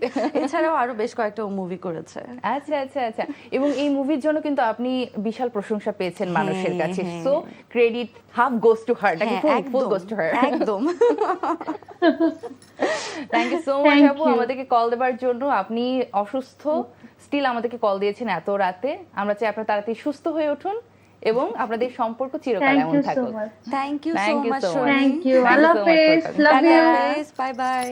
এছাড়াও আরো বেশ কয়েকটা মুভি করেছে। আচ্ছা আচ্ছা আচ্ছা, এবং এই মুভির জন্য কিন্তু আপনি বিশাল প্রশংসা পেয়েছেন মানুষের হ্যাঁ, কাছে, হ্যাঁ। So credit half goes to her, নাকি হ্যাঁ, ফুল গোস টু হার? একদম। Thank you so much Thank আপু you. আমাদেরকে কল দেওয়ার জন্য। আপনি অসুস্থ, স্টিল আমাদেরকে কল দিয়েছেন এত রাতে। আমরা চাই আপনার তাড়াতাড়ি সুস্থ হয়ে উঠুন এবং আপনাদের সম্পর্ক চিরকাল থ্যাংক এমন ইউ সো থাকুক। Much. Thank you so Thank you much so much. Soni. Thank you, Thank you আল্লাহ so much for হাফেজ, calling. Love you. Bye bye.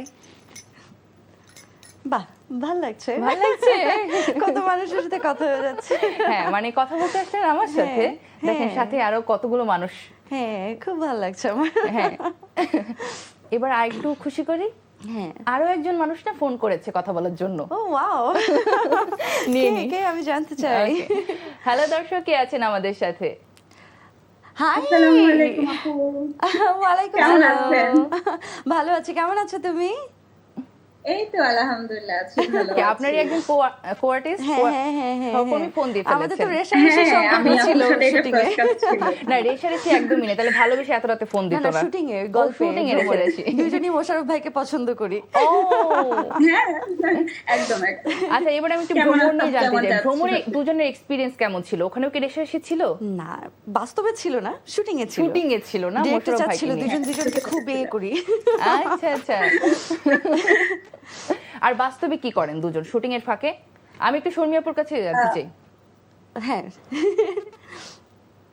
বাহ, ভালো লাগছে। ভালো লাগছে। কত মানুষের সাথে কথা হয়ে যাচ্ছে। হ্যাঁ, মানে কথা বলতে আসলেন আমার সাথে, হ্যাঁ, দেখেন হ্যাঁ। সাথে আরো কতগুলো মানুষ। হ্যাঁ, খুব ভালো লাগছে আমার। হ্যাঁ, এবার আরেকটু খুশি করি, হ্যাঁ। আরো একজন মানুষ না ফোন করেছে কথা বলার জন্য। ও ওয়াও, নিয়ে কে নিই। কে আমি জানতে চাই। হ্যালো দর্শক, কে আছেন আমাদের সাথে? হাই, আসসালামু আলাইকুম আপু। ওয়ালাইকুম কেমন আসসালাম। আছেন? ভালো আছি, কেমন আছো তুমি? এই তো আলহামদুলিল্লাহ আছি, ভালো কি আছি। আপনারই একজন কোয়ার্টিস্ট? হ্যাঁ হ্যাঁ হ্যাঁ হ্যাঁ, সহকর্মী ফোন দিয়ে আমাদের তো ফেলেছেন। রেশারেশি হ্যাঁ, আমি সম্পর্ক ছিল আপুর সাথে এটা শুটিং এ। first কাজ ছিল। না, রেশারেশি একদমই না, তাহলে ভালোবেসে এত রাতে ফোন না দিত না, না। শুটিং এ, ও, গল্পে, shooting এ রেশারেশি। দুজনই মোশাররফ ভাইকে পছন্দ করি। ও হ্যাঁ, একদম একদম। আচ্ছা, এবার আমি একটু কেমন ভ্রমণ নিয়ে আছেন? জানতে কেমন চাই। যাচ্ছে? ভ্রমণে দুজনের এক্সপিরিয়েন্স কেমন ছিল? ওখানেও কি রেশারেশি ছিল? না, বাস্তবে ছিল না, শুটিং এ ছিল। শুটিং এ ছিল না, ডিরেক্টর মোশাররফ ভাইকে চাচ্ছিল নিয়ে। দুজন দুজনকে খুব বিয়ে করি। আচ্ছা আচ্ছা। আর বাস্তবে কি করেন দুজন শুটিং এর ফাঁকে? আমি একটু শর্মিয়াপুর কাছে জানতে চাই। হ্যাঁ,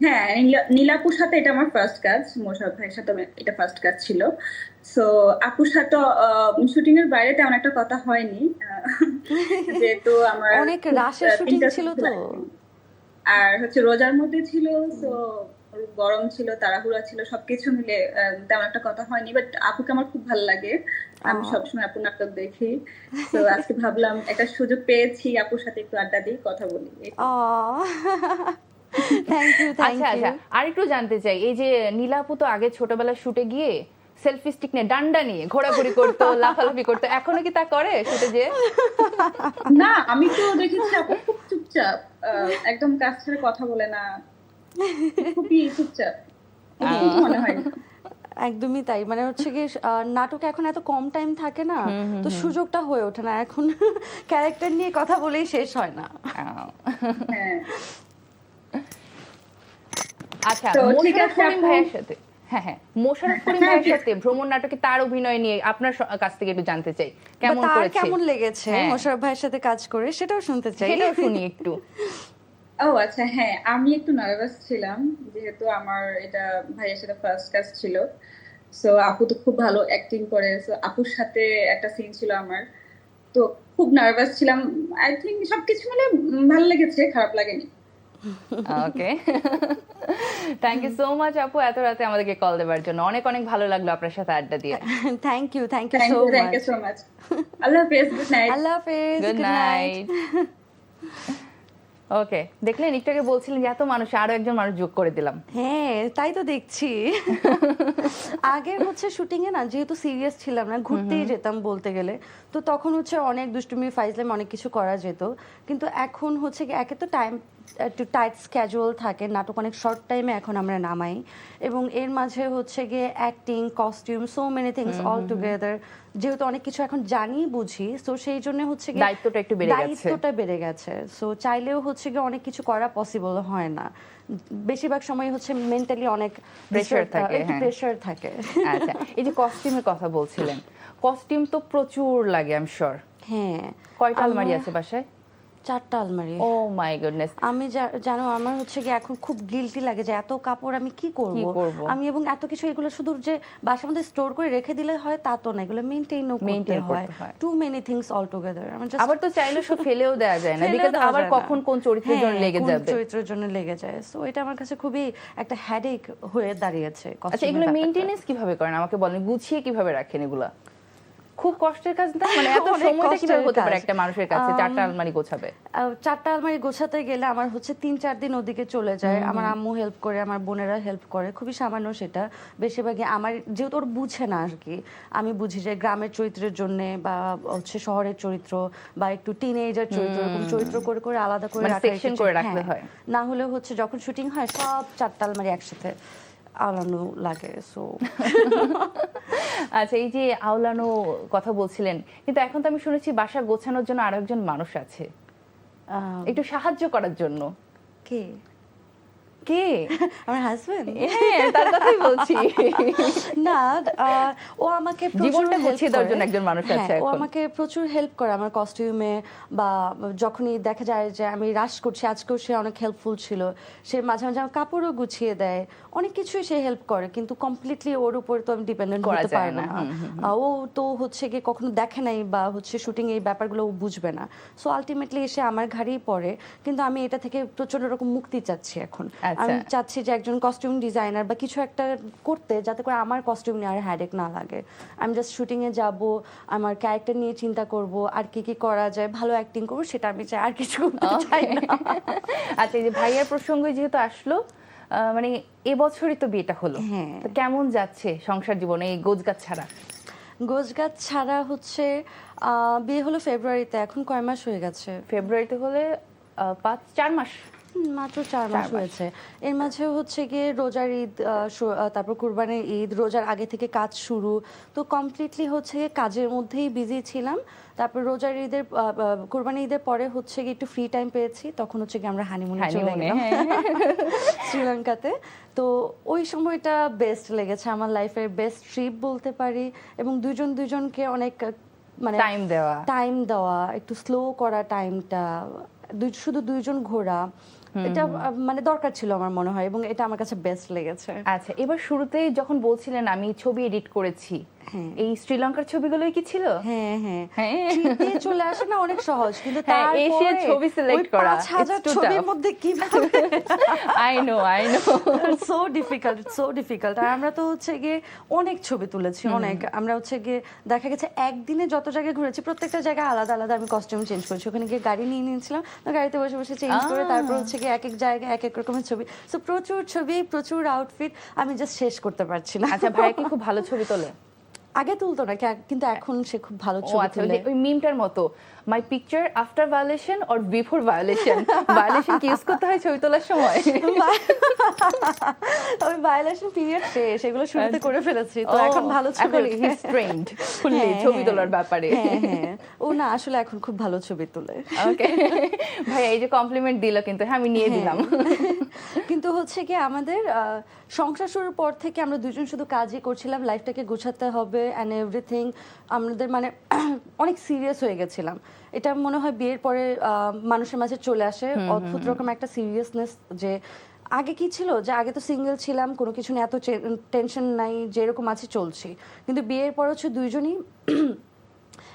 হ্যাঁ, নীলাপুর সাথে এটা আমার ফার্স্ট কাজ, মোশাররফ ভাইয়ের সাথে এটা ফার্স্ট কাজ ছিল। সো আপুর সাথে শুটিং এর বাইরে তেমন একটা কথা হয়নি, যেহেতু আমার অনেক খুব, রাশের শুটিং তিনটা ছিল তো। আর হচ্ছে রোজার মধ্যে ছিল, সো গরম ছিল, তাড়াহুড়া ছিল, সবকিছু মিলে তেমন একটা কথা হয়নি। বাট আপুকে আমার খুব ভালো লাগে, আমি সবসময় আপুর নাটক দেখি। তো আজকে ভাবলাম একটা সুযোগ পেয়েছি আপুর সাথে একটু আড্ডা দিই, কথা বলি। থ্যাংক ইউ থ্যাংক আচ্ছা ইউ। আচ্ছা, আর একটু জানতে চাই, এই যে নীলাপু তো আগে ছোটবেলায় শুটে গিয়ে সেলফি স্টিক নিয়ে ডান্ডা নিয়ে ঘোরাঘুরি করতো, লাফালাফি করতো, এখনো কি তা করে শুটে যে? না, আমি তো দেখেছি আপু খুব চুপচাপ, একদম কাছ ছেড়ে কথা বলে না, খুবই চুপচাপ, কিছু মনে হয় না। একদমই তাই, মানে হচ্ছে কি নাটকে এখন এত কম টাইম থাকে না, তো সুযোগটা হয়ে ওঠে না, এখন ক্যারেক্টার নিয়ে কথা বলেই শেষ হয় না। হ্যাঁ, আচ্ছা, তো ঠিক মোশাররফ আছে করিম আপু। ভাইয়ের সাথে, হ্যাঁ হ্যাঁ, মোশাররফ করিম ভাইয়ের সাথে ভ্রমণ নাটকে তার অভিনয় নিয়ে আপনার কাছ থেকে একটু জানতে চাই, কেমন বা তার করেছে? কেমন লেগেছে হ্যাঁ। মোশাররফ ভাইয়ের সাথে কাজ করে, সেটাও শুনতে চাই। সেটাও শুনি একটু। ও আচ্ছা, হ্যাঁ, আমি একটু নার্ভাস ছিলাম, যেহেতু আমার এটা ভাইয়ের সাথে ফার্স্ট কাজ ছিল। সো আপু তো খুব ভালো অ্যাক্টিং করে, সো আপুর সাথে একটা সিন ছিল আমার, তো খুব নার্ভাস ছিলাম। আই থিঙ্ক সবকিছু মিলে ভালো লেগেছে, খারাপ লাগেনি। ওকে, থ্যাংক ইউ সো মাচ আপু এত রাতে আমাদেরকে কল দেওয়ার জন্য। অনেক অনেক ভালো লাগলো আপনার সাথে আড্ডা দিয়ে। Thank you thank so you much. So much. আল্লাহ হাফেজ, গুড নাইট। আল্লাহ হাফেজ, গুড নাইট। ওকে, দেখলেন একটু আগে বলছিলেন যে এত মানুষ, আরো একজন মানুষ যোগ করে দিলাম। হ্যাঁ, তাই তো দেখছি। আগে হচ্ছে শুটিং এ না, যেহেতু সিরিয়াস ছিলাম না, ঘুরতেই যেতাম বলতে গেলে, তো তখন হচ্ছে অনেক দুষ্টুমি ফাইজলাম অনেক কিছু করা যেত। কিন্তু এখন হচ্ছে কি, একে তো টাইম একটু টাইট স্ক্যাজুয়াল থাকে, নাটক অনেক শর্ট টাইমে এখন আমরা নামাই, এবং এর মাঝে হচ্ছে গিয়ে acting, costume, so many things all together, যেহেতু অনেক কিছু এখন জানি বুঝি, তো সেই জন্য হচ্ছে গিয়ে দায়িত্বটা একটু বেড়ে গেছে। দায়িত্বটা বেড়ে গেছে। সো চাইলেও হচ্ছে গিয়ে অনেক কিছু করা পসিবল হয় না, বেশিরভাগ সময় হচ্ছে মেন্টালি অনেক Pressure থাকে, হ্যাঁ। প্রেশার থাকে। আচ্ছা, এই যে কস্টিউমের কথা বলছিলেন, কস্টিউম তো প্রচুর লাগে, আই এম শিওর। হ্যাঁ, কয়টা আলমারি আছে বাসায়? 4টা আলমারি। ও মাই গুডনেস। আমি জানো, আমার হচ্ছে কি এখন খুব গিল্টি লাগে যে এত কাপড় আমি কি করব। আমি এবং এত কিছু, এগুলো শুধু যে বাসার মধ্যে স্টোর করে রেখে দিলে হয় তা তো না, এগুলো মেইনটেইনও করতে হয়। Too many things all together. আবার তো চাইলে সব ফেলেও দেওয়া যায় না, বিকজ আবার কখন কোন চরিত্রের জন্য লেগে যাবে। চরিত্রের জন্য লেগে যায়। সো এটা আমার কাছে খুবই একটা হেডেক হয়ে দাঁড়িয়েছে। আচ্ছা, এগুলো মেইনটেনেন্স কিভাবে করেন আমাকে বলেন, গুছিয়ে কিভাবে রাখেন এগুলা? খুব কষ্টের কাজ না, মানে এত অনেক সময়টা কিভাবে কষ্টের হতে পারে কাজ। একটা মানুষের কাছে চারটা আলমারি গোছাবে? 4টা আলমারি গোছাতে গেলে আমার হচ্ছে 3-4 দিন ওদিকে চলে যায়। আমার আম্মু হেল্প করে, আমার বোনেরা হেল্প করে, খুবই সামান্য সেটা। বেশিরভাগই আমার, যেহেতু ওর বুঝে না আর কি, আমি বুঝি যে গ্রামের চরিত্রের জন্য বা হচ্ছে শহরের চরিত্র বা একটু টিনেজার চরিত্র, এরকম চরিত্র করে করে আলাদা করে মানে রাখার section কিছু- করে রাখতে হ্যাঁ। হয়। না হলে হচ্ছে যখন শুটিং হয় সব 4টা আলমারি একসাথে আলানো লাগে। সো আচ্ছা, এই যে আওলানো কথা বলছিলেন, কিন্তু এখন তো আমি শুনেছি বাসা গোছানোর জন্য আরো একজন মানুষ আছে একটু সাহায্য করার জন্য। কে? কে? আমার হাজবেন্ড। হ্যাঁ, তার কথাই বলছি। না, ও আমাকে প্রচুর জীবনটা help গুছিয়ে দেওয়ার করে। জন্য একজন মানুষ আছে হ্যাঁ, ও এখন। আমাকে প্রচুর হেল্প করে আমার কস্টিউমে, বা যখনই দেখা যায় যে আমি রাশ করছি, আজকেও সে অনেক হেল্পফুল ছিল। সে মাঝে মাঝে আমার কাপড়ও গুছিয়ে দেয়, অনেক কিছুই সে হেল্প করে, কিন্তু কমপ্লিটলি ওর উপর তো আমি ডিপেন্ডেন্ট করা হতে যায় পারি না। না। ও তো হচ্ছে গিয়ে কখনো দেখে নাই বা হচ্ছে শুটিং এই ব্যাপারগুলো ও বুঝবে না। সো আলটিমেটলি এসে আমার ঘাড়েই পড়ে, কিন্তু আমি এটা থেকে প্রচন্ড রকম মুক্তি চাচ্ছি এখন। আচ্ছা। আমি চাচ্ছি যে একজন কস্টিউম ডিজাইনার বা কিছু একটা করতে, যাতে করে আমার কস্টিউম নিয়ে আর হ্যাডেক না লাগে। আমি জাস্ট শুটিং এ যাব, আমার ক্যারেক্টার নিয়ে চিন্তা করব, আর কি কি করা যায়, ভালো অ্যাক্টিং করবো, সেটা আমি চাই, আর কিছু করতে চাই না। আচ্ছা, এই যে ভাইয়ার প্রসঙ্গ যেহেতু আসলো, মানে এবছরই তো বিয়েটা হলো, হ্যাঁ। তো কেমন যাচ্ছে সংসার জীবনে এই গোছগাছ ছাড়া? গোছগাছ ছাড়া হচ্ছে বিয়ে হলো ফেব্রুয়ারিতে, এখন কয় মাস হয়ে গেছে? ফেব্রুয়ারিতে হলে 4 মাস। মাত্র 4 মাস হয়েছে। এর মাঝে হচ্ছে গিয়ে রোজার ঈদ, তারপর কুরবানির ঈদ, রোজার আগে থেকে কাজ শুরু, তো কমপ্লিটলি হচ্ছে গিয়ে কাজের মধ্যেই বিজি ছিলাম। তারপর রোজার ঈদের, কুরবানি ঈদের পরে হচ্ছে গিয়ে একটু ফ্রি টাইম পেয়েছি, তখন হচ্ছে গিয়ে আমরা হানিমুনে চলে হানিমুনে, গেলাম হ্যাঁ। শ্রীলঙ্কাতে। তো ওই সময়টা বেস্ট লেগেছে, আমার লাইফের বেস্ট ট্রিপ বলতে পারি, এবং দুজন দুজনকে অনেক মানে টাইম দেওয়া, একটু স্লো করা টাইমটা, শুধু দুইজন ঘোরা, এটা মানে দরকার ছিল আমার মনে হয়, এবং এটা আমার কাছে বেস্ট লেগেছে। আচ্ছা, এবার শুরুতেই যখন বলছিলেন আমি ছবি এডিট করেছি, হ্যাঁ। এই শ্রীলঙ্কার ছবিগুলোই কি ছিল? হ্যাঁ হ্যাঁ, হ্যাঁ। ট্রিপ দিয়ে চলে আসে না, অনেক সহজ, কিন্তু হ্যাঁ, এসে তারপরে ছবি select ওই করা, 5000 it's too ছবির tough. মধ্যে কিভাবে আই নো সো ডিফিকাল্ট। আর আমরা তো হচ্ছে গিয়ে অনেক ছবি তুলেছি, অনেক। আমরা হচ্ছে গিয়ে দেখা গেছে একদিনে যত জায়গায় ঘুরেছি, প্রত্যেকটা জায়গায় আলাদা আলাদা আমি কস্টিউম চেঞ্জ করেছি। ওখানে গিয়ে গাড়ি নিয়ে নিয়েছিলাম, তো গাড়িতে বসে বসে চেঞ্জ করে তারপর হচ্ছে গিয়ে এক এক জায়গায় এক এক রকমের ছবি। সো প্রচুর ছবি, প্রচুর আউটফিট, আমি জাস্ট শেষ করতে পারছি না। আচ্ছা, ভাইয়া কি খুব ভালো ছবি তোলে? আগে তুলতো না, কিন্তু এখন সে খুব ভালো ও ছবি আচ্ছা, ওই তুলে। যে ওই মিমটার মতো, my picture after violation or before violation, violation কি ইউজ করতে হয় ছবি তোলার সময়? ওই ভায়োলেশন পিরিয়ড শেষ, এগুলো শুরুতে করে ফেলেছি, তো ও, এখন ভালো ছবি এখন he's trained fully হ্যাঁ, ছবি হ্যাঁ। তোলার ব্যাপারে। হ্যাঁ, ও না আসলে এখন খুব ভালো ছবি তোলে। ওকে ভাইয়া, এই যে কমপ্লিমেন্ট দিল, কিন্তু হ্যাঁ আমি নিয়ে দিলাম। কিন্তু হচ্ছে কি আমাদের সংসার শুরুর পর থেকে আমরা দুজন শুধু কাজই করছিলাম, লাইফটাকে গোছাতে হবে অ্যান্ড এভরিথিং। আমাদের মানে অনেক সিরিয়াস হয়ে গেছিলাম। এটা মনে হয় বিয়ের পরে মানুষের মাঝে চলে আসে অদ্ভুত রকম একটা সিরিয়াসনেস, যে আগে কি ছিল যে আগে তো সিঙ্গেল ছিলাম, কোনো কিছু নিয়ে এত টেনশন নাই, যেরকম আছে চলছি, কিন্তু বিয়ের পর হচ্ছে দুইজনই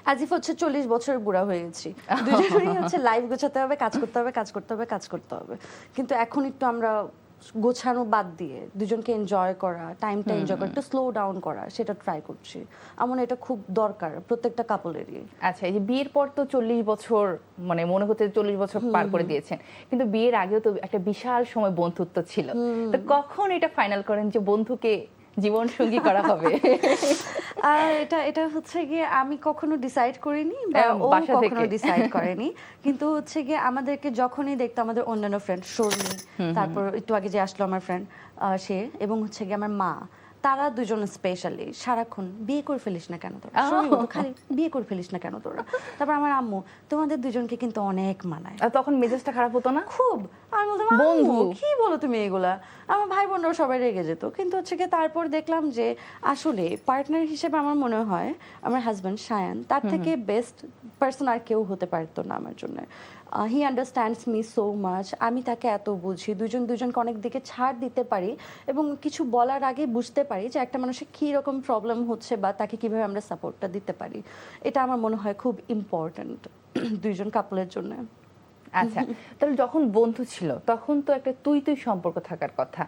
অ্যাজ ইফ হচ্ছে 40 বছরের বুড়া হয়ে গেছি। দুজনেই হচ্ছে লাইফ গোছাতে হবে, কাজ করতে হবে, কাজ করতে হবে, কাজ করতে হবে। কিন্তু এখন একটু আমরা গোছানো বাদ দিয়ে দুজনকে এনজয় করা, টাইমটা এনজয় করা, একটু স্লো ডাউন করা, সেটা ট্রাই করছি। আমার এটা খুব দরকার প্রত্যেকটা কাপলেরই। আচ্ছা, এই যে বিয়ের পর তো 40 বছর, মানে মনে হচ্ছে 40 বছর পার করে দিয়েছেন, কিন্তু বিয়ের আগেও তো একটা বিশাল সময় বন্ধুত্ব ছিল, তো কখন এটা ফাইনাল করেন যে বন্ধুকে জীবন সঙ্গী করা হবে? আর এটা হচ্ছে গিয়ে আমি কখনো ডিসাইড করিনি, বা ও বাসা থেকে? কখনো ডিসাইড করেনি, কিন্তু হচ্ছে গিয়ে আমাদেরকে যখনই দেখতো আমাদের অন্যান্য ফ্রেন্ড, শর্মি, তারপর একটু আগে যে আসলো আমার ফ্রেন্ড সে, এবং হচ্ছে গিয়ে আমার মা, তারা দুজন স্পেশালি সারাক্ষণ বিয়ে করে ফেলিস না কেন তোরা, শর্মি বলতো খালি বিয়ে করে ফেলিস না কেন তোরা। তারপর আমার আম্মু, তোমাদের দুজনকে কিন্তু অনেক মানায়। আর তখন মেজাজটা খারাপ হতো না? খুব। আমি বলতাম বন্ধু। আম্মু কি বলো তুমি এগুলা, আমার ভাই বোনরাও সবাই রেগে যেত। কিন্তু হচ্ছে কি তারপর দেখলাম যে আসলে পার্টনার হিসেবে আমার মনে হয় আমার হাজব্যান্ড শায়ান, তার থেকে বেস্ট পার্সন আর কেউ হতে পারতো না আমার জন্য। হি আন্ডারস্ট্যান্ডস মি সো মাচ, আমি তাকে এত বুঝি, দুজন দুজনকে অনেক দিকে ছাড় দিতে পারি, এবং কিছু বলার আগে বুঝতে পারি যে একটা মানুষের কী রকম প্রবলেম হচ্ছে বা তাকে কিভাবে আমরা সাপোর্টটা দিতে পারি। এটা আমার মনে হয় খুব ইম্পর্ট্যান্ট দুইজন কাপলের জন্য। আচ্ছা, তাহলে যখন বন্ধু ছিল তখন তো একটা তুই তুই সম্পর্ক থাকার কথা,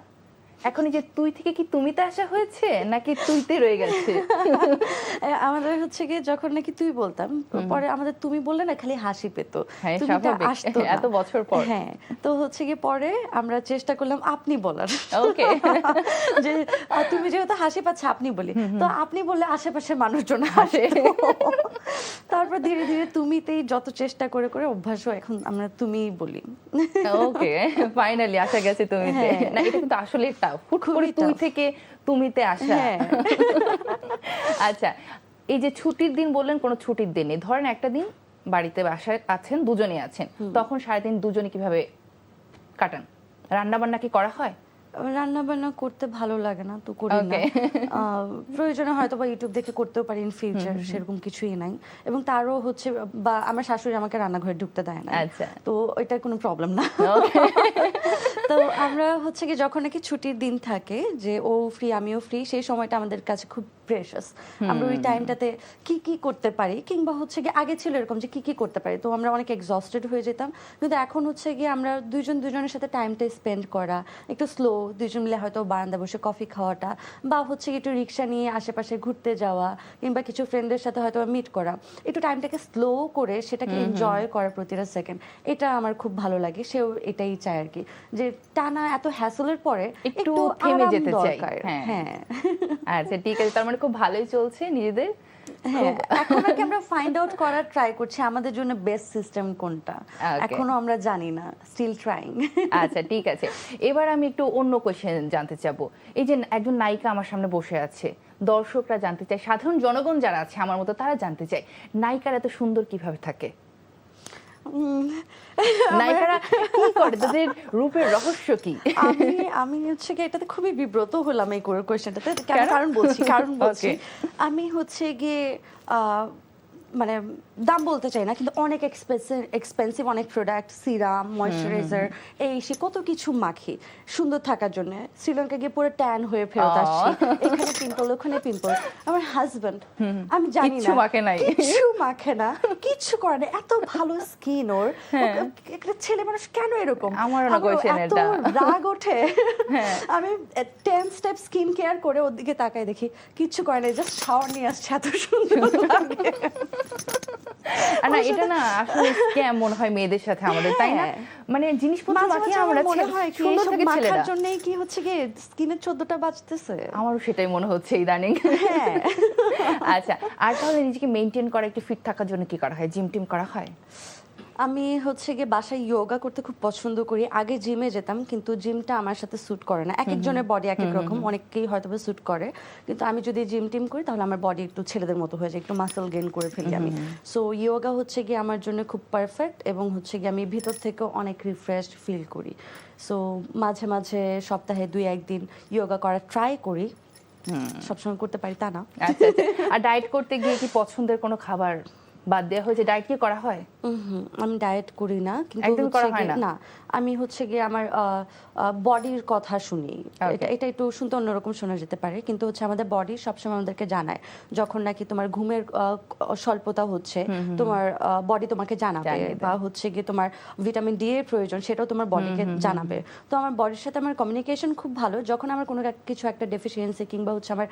এখন এই যে তুই থেকে কি তুমিতে আসা হয়েছে নাকি তুইতে রয়ে গেছে? আমাদের হচ্ছে গিয়ে যখন নাকি তুই বলতাম, পরে আমাদের তুমি বললে না খালি হাসি পেত, হ্যাঁ, তুমিটা স্বাভাবিক। আসতো না। এত বছর পর। হ্যাঁ, তো হচ্ছে গিয়ে পরে আমরা চেষ্টা করলাম আপনি বলার। ওকে। যে তুমি যেহেতু হাসি পাচ্ছে আপনি বলি, তো আপনি বললে আশেপাশের মানুষজন হাসে। তারপর ধীরে ধীরে তুমিতেই যত চেষ্টা করে করে অভ্যাসও এখন আমরা তুমিই বলি। ওকে, ফাইনালি আসা গেছে তুমিতে। হ্যাঁ। না, এটা কিন্তু আসলে টাফ, হুট করে খুবই তুই tough। থেকে তুমিতে আসা। হ্যাঁ। আচ্ছা, এই যে ছুটির দিন বললেন, কোনো ছুটির দিন নেই, ধরেন একটা দিন বাড়িতে বাসায় আছেন, দুজনেই আছেন, তখন সারাদিন দুজনে কিভাবে কাটান? রান্না বান্না কি করা হয়? রান্না বান্না করতে ভালো লাগে না তো করি না। Okay. প্রয়োজনে হয়তো বা ইউটিউব দেখে করতেও পারি ইন ফিউচার, সেরকম কিছুই নাই। এবং তারও হচ্ছে বা আমার শাশুড়ি আমাকে রান্নাঘরে ঢুকতে দেয় না, আচ্ছা। তো এটা কোনো প্রবলেম না। তো আমরা হচ্ছে কি যখন নাকি ছুটির দিন থাকে, যে ও ফ্রি আমিও ফ্রি, সেই সময়টা আমাদের কাছে খুব প্রেশাস। আমরা ওই টাইমটাতে কি কি করতে পারি, কিংবা হচ্ছে কি আগে ছিল এরকম যে কি কি করতে পারি, তো আমরা অনেক এক্সস্টেড হয়ে যেতাম। কিন্তু এখন হচ্ছে কি আমরা দুজনের সাথে টাইমটা স্পেন্ড করা, একটু স্লো, দুজন মিলে হয়তো বারান্দা বসে কফি খাওয়াটা, বা হচ্ছে একটু রিক্সা নিয়ে আশেপাশে ঘুরতে যাওয়া, কিংবা কিছু ফ্রেন্ডের সাথে হয়তো মিট করা, একটু টাইমটাকে স্লো করে সেটাকে এনজয় করা প্রতিটা সেকেন্ড, এটা আমার খুব ভালো লাগে। সেও এটাই চায় আর কি, যে টানা এত হ্যাসলের পরে একটু একটু থেমে আরাম যেতে চাই। দরকার। হ্যাঁ। হ্যাঁ। আচ্ছা, ঠিক আছে, তার মানে খুব ভালোই চলছে নিজেদের। হ্যাঁ, এখন আর কি আমরা ফাইন্ড আউট করার ট্রাই করছি আমাদের জন্য বেস্ট সিস্টেম কোনটা। Okay. এখনো আমরা জানি না, স্টিল ট্রাইং। আচ্ছা, ঠিক আছে, এবার আমি একটু অন্য কোশ্চেন জানতে চাবো। এই যে একজন নায়িকা আমার সামনে বসে আছে, দর্শকরা জানতে চায়, সাধারণ জনগণ যারা আছে আমার মতো তারা জানতে চায়, নায়িকারা এত সুন্দর কিভাবে থাকে? নায়িকারা কি করে, তাদের রূপের রহস্য কি? আমি হচ্ছে গিয়ে এটাতে খুবই বিব্রত হলাম এই কোয়েশ্চেনটাতে। কেন? কারণ বলছি Okay. আমি হচ্ছে গিয়ে মানে দাম বলতে চাই না, কিন্তু অনেক এক্সপেন্সিভ অনেক প্রোডাক্ট, সিরাম, ময়শ্চারাইজার, এই সে কত কিছু মাখি সুন্দর থাকার জন্য। শ্রীলঙ্কা গিয়ে পুরো ট্যান হয়ে ফেরত আসছি, এখানে পিম্পল ওখানে পিম্পল। আমার হাজবেন্ড আমি জানি কিচ্ছু না, মাখে নাই। কিচ্ছু মাখে না, কিচ্ছু করে না, এত ভালো স্কিন ওর। একটা ছেলে মানুষ কেন এরকম? আমারও না question এত এটা। রাগ ওঠে। আমি 10 স্টেপ স্কিন কেয়ার করে ওর দিকে তাকাই, দেখি কিচ্ছু করে না, জাস্ট শাওয়ার নিয়ে আসছে, এত সুন্দর লাগে। আর না, এটা না আসলে স্ক্যাম মনে হয় মেয়েদের সাথে আমাদের, তাই না? হ্যাঁ। মানে জিনিসপত্র মাঝে মাখিয়ে মাঝে আমরা আমার মনে হয় কি সুন্দর এইসব থেকে মাখার ছেলেরা। জন্যই কি হচ্ছে কি স্কিনের 14টা বাজতেছে। আমারও সেটাই মনে হচ্ছে ইদানিং। হ্যাঁ। আচ্ছা, আর তাহলে নিজেকে মেনটেন করা, একটু ফিট থাকার জন্য কি করা হয়? জিম টিম করা হয়? আমি হচ্ছে গিয়ে বাসায় যোগা করতে খুব পছন্দ করি। আগে জিমে যেতাম, কিন্তু জিমটা আমার সাথে স্যুট করে না। এক একজনের বডি এক এক রকম, অনেককেই হয়তো স্যুট করে, কিন্তু আমি যদি জিম টিম করি তাহলে আমার বডি একটু ছেলেদের মতো হয়ে যায়, একটু মাসল গেইন করে ফেলি আমি। সো যোগা হচ্ছে গিয়ে আমার জন্য খুব পারফেক্ট, এবং হচ্ছে গিয়ে আমি ভিতর থেকে অনেক রিফ্রেশড ফিল করি। সো মাঝে মাঝে সপ্তাহে 2-1 দিন যোগা করার ট্রাই করি, সবসময় করতে পারি তা না। আচ্ছা, আচ্ছা। আর ডায়েট করতে গিয়ে কি পছন্দের কোনো খাবার বাদ দেওয়া হয়েছে? ডায়েট কি করা হয়? আমি ডায়েট করি না, কিন্তু একদম হচ্ছে করা হয় গিয়ে- না? না, আমি হচ্ছে গিয়ে আমার বডির কথা শুনি। এটা একটু শুনতে অন্যরকম শোনা যেতে পারে, কিন্তু হচ্ছে আমাদের বডি সবসময় আমাদেরকে জানায় যখন নাকি তোমার ঘুমের স্বল্পতা হচ্ছে, তোমার বডি তোমাকে জানাবে, জানিয়ে দেয়। বা হচ্ছে গিয়ে তোমার ভিটামিন ডি এর প্রয়োজন, সেটাও তোমার বডিকে জানাবে। তো আমার বডির সাথে আমার কমিউনিকেশন খুব ভালো। যখন আমার কোনো কিছু একটা ডেফিসিয়েন্সি কিংবা হচ্ছে আমার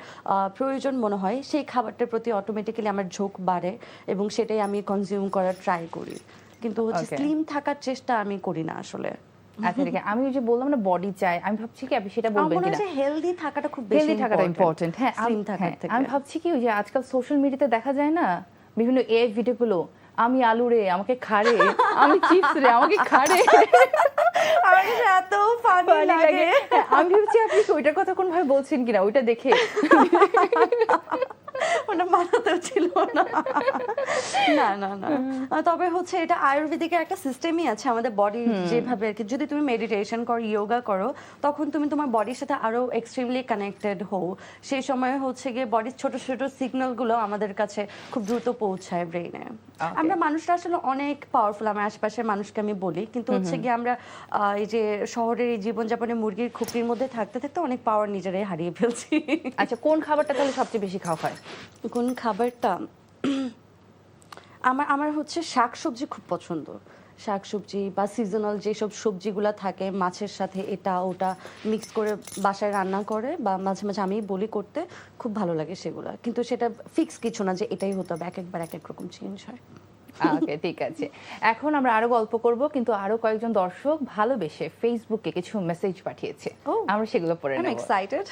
প্রয়োজন মনে হয়, সেই খাবারটার প্রতি অটোমেটিক্যালি আমার ঝোঁক বাড়ে, এবং সেটাই আমি কনজিউম করার ট্রাই করি। কিন্তু হচ্ছে Okay. স্লিম থাকার চেষ্টা আমি করি না আসলে। আচ্ছা, ঠিক আছে, আমি ওই যে বললাম না বডি চাই, আমি ভাবছি কি আপনি সেটা আমার বলবেন মনে হয় কিনা। যে হেলদি থাকাটা খুব বেশি হেলদি থাকাটা ইম্পর্টেন্ট। হ্যাঁ, স্লিম থাকার থেকে। আমি ভাবছি কি ওই যে আজকাল সোশ্যাল মিডিয়াতে দেখা যায় না বিভিন্ন এআই ভিডিওগুলো, আমি আলু রে আমাকে খাড়ে, আমি চিপস রে আমাকে খাড়ে। আমার কাছে এত ফানি Funny লাগে। হ্যাঁ, আমি ভাবছি আপনি কি ওইটার কথা কোন ভাবে বলছেন কিনা, ওইটা দেখে। ওটা মাথাতেও ছিল না। না না না, তবে হচ্ছে এটা আয়ুর্বেদিকের একটা সিস্টেমই আছে আমাদের বডি যেভাবে আর কি। যদি তুমি মেডিটেশন করো, যোগা করো, তখন তুমি তোমার বডির সাথে আরো এক্সট্রিমলি কানেক্টেড হও। সেই সময় হচ্ছে গিয়ে বডির ছোট ছোট সিগন্যাল গুলো আমাদের কাছে খুব দ্রুত পৌঁছায় ব্রেইনে। আমরা মানুষরা আসলে অনেক পাওয়ারফুল, আমার আশেপাশের মানুষকে আমি বলি, কিন্তু হচ্ছে গিয়ে আমরা এই যে শহরের এই জীবনযাপনে মুরগির খুপড়ির মধ্যে থাকতে থাকতে অনেক পাওয়ার নিজেরাই হারিয়ে ফেলছি। আচ্ছা, কোন খাবারটা তাহলে সবচেয়ে বেশি খাওয়া হয়? কোন খাবারটা? আমার হচ্ছে শাকসবজি খুব পছন্দ, শাকসবজি বা সিজনাল যেসব সবজিগুলো থাকে মাছের সাথে এটা ওটা মিক্স করে বাসায় রান্না করে, বা মাঝে মাঝে আমি বলি করতে, খুব ভালো লাগে সেগুলো। কিন্তু সেটা ফিক্স কিছু না যে এটাই হতে হবে, এক একবার এক এক রকম চেঞ্জ হয়। ওকে, ঠিক আছে। এখন আমরা আরো গল্প করব, কিন্তু আরো কয়েকজন দর্শক ভালোবেসে ফেসবুকে কিছু মেসেজ পাঠিয়েছে, Oh, আমরা সেগুলো পড়ে আই এম নেব। এক্সাইটেড।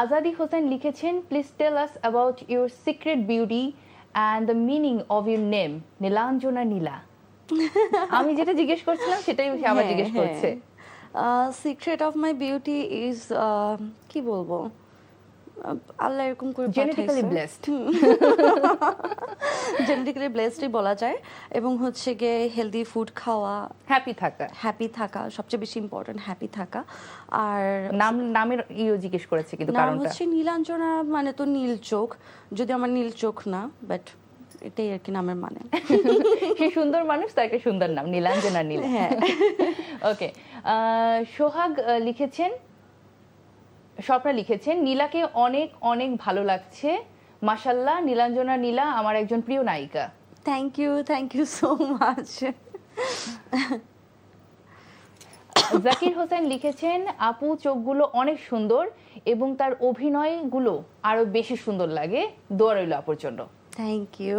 আজাদি হোসেন লিখেছেন, please tell us about your secret beauty and the meaning of your name Nilanjana Nila. আমি যেটা জিজ্ঞেস করছিলাম সেটাই সে আবার হ্যাঁ, জিজ্ঞেস করছে। Secret of my beauty is, কি বলবো, আল্লাহ এরকম করে জেনেটিক্যালি ব্লেসড। জেনেটিক্যালি ব্লেসডই বলা যায়। এবং হচ্ছে গিয়ে হেলদি ফুড খাওয়া, হ্যাপি থাকা। হ্যাপি থাকা সবচেয়ে বেশি ইম্পর্টেন্ট, হ্যাপি থাকা। আর নামের জিজ্ঞেস করেছে, কিন্তু নাম কারণটা হচ্ছে নীলাঞ্জনা, মানে তো নীল চোখ, যদি আমার নীল চোখ না, বাট এটাই আর কি নামের মানে। সে সুন্দর মানুষ, তার একটা সুন্দর নাম নীলাঞ্জনা নীলা। হ্যাঁ। ওকে, সোহাগ লিখেছেন, স্বপ্না লিখেছেন, নীলাকে অনেক অনেক ভালো লাগছে, মাশাল্লাহ, নীলাঞ্জনা নীলা আমার একজন প্রিয় নায়িকা। Thank you so much. Zakir Hossain লিখেছেন, আপু চোখগুলো অনেক সুন্দর এবং তার অভিনয়গুলো আরো বেশি সুন্দর লাগে, দোয়া রইল আপুর জন্য। Thank you.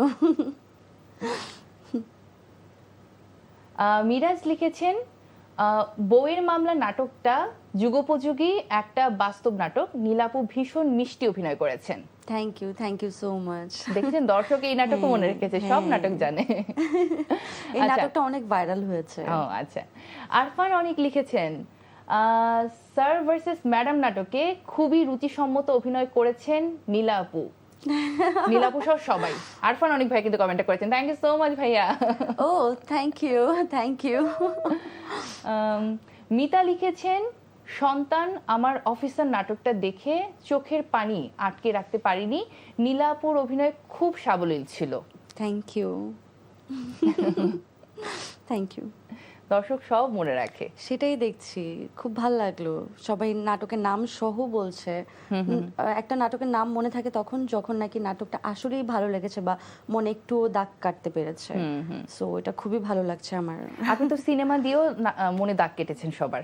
মিরাজ লিখেছেন, বউয়ের মামলা নাটকটা যুগোপযোগী একটা বাস্তব নাটক, নীলাপু ভীষণ মিষ্টি অভিনয় করেছেন। Thank you so much. দেখেছেন, দর্শক এই নাটকও মনে রেখেছে, সব নাটক জানে। এই আচ্ছা। নাটকটা অনেক ভাইরাল হয়েছে। ও আচ্ছা। আরফান অনেক লিখেছেন, স্যার ভার্সেস ম্যাডাম নাটকে খুবই রুচিসম্মত অভিনয় করেছেন নীলা আপু। নীলা আপু সহ সবাই। আরফান অনেক ভাই কিন্তু কমেন্ট করেছেন, থ্যাংক ইউ সো মাচ ভাইয়া। ও থ্যাংক ইউ। মিতা লিখেছেন, সন্তান আমার অফিসার নাটকটা দেখে চোখের পানি আটকে রাখতে পারিনি, নীলা আপুর অভিনয় খুব সাবলীল ছিল। Thank you. দর্শক সব মনে রাখে। সেটাই দেখছি, খুব ভালো লাগলো, সবাই নাটকের নাম সহ বলছে। একটা নাটকের নাম মনে থাকে তখন যখন নাকি নাটকটা আসলেই ভালো লেগেছে বা মনে একটু দাগ কাটতে পেরেছে। সো এটা খুবই ভালো লাগছে আমার। আপনি তো সিনেমা দিয়েও মনে দাগ কেটেছেন সবার।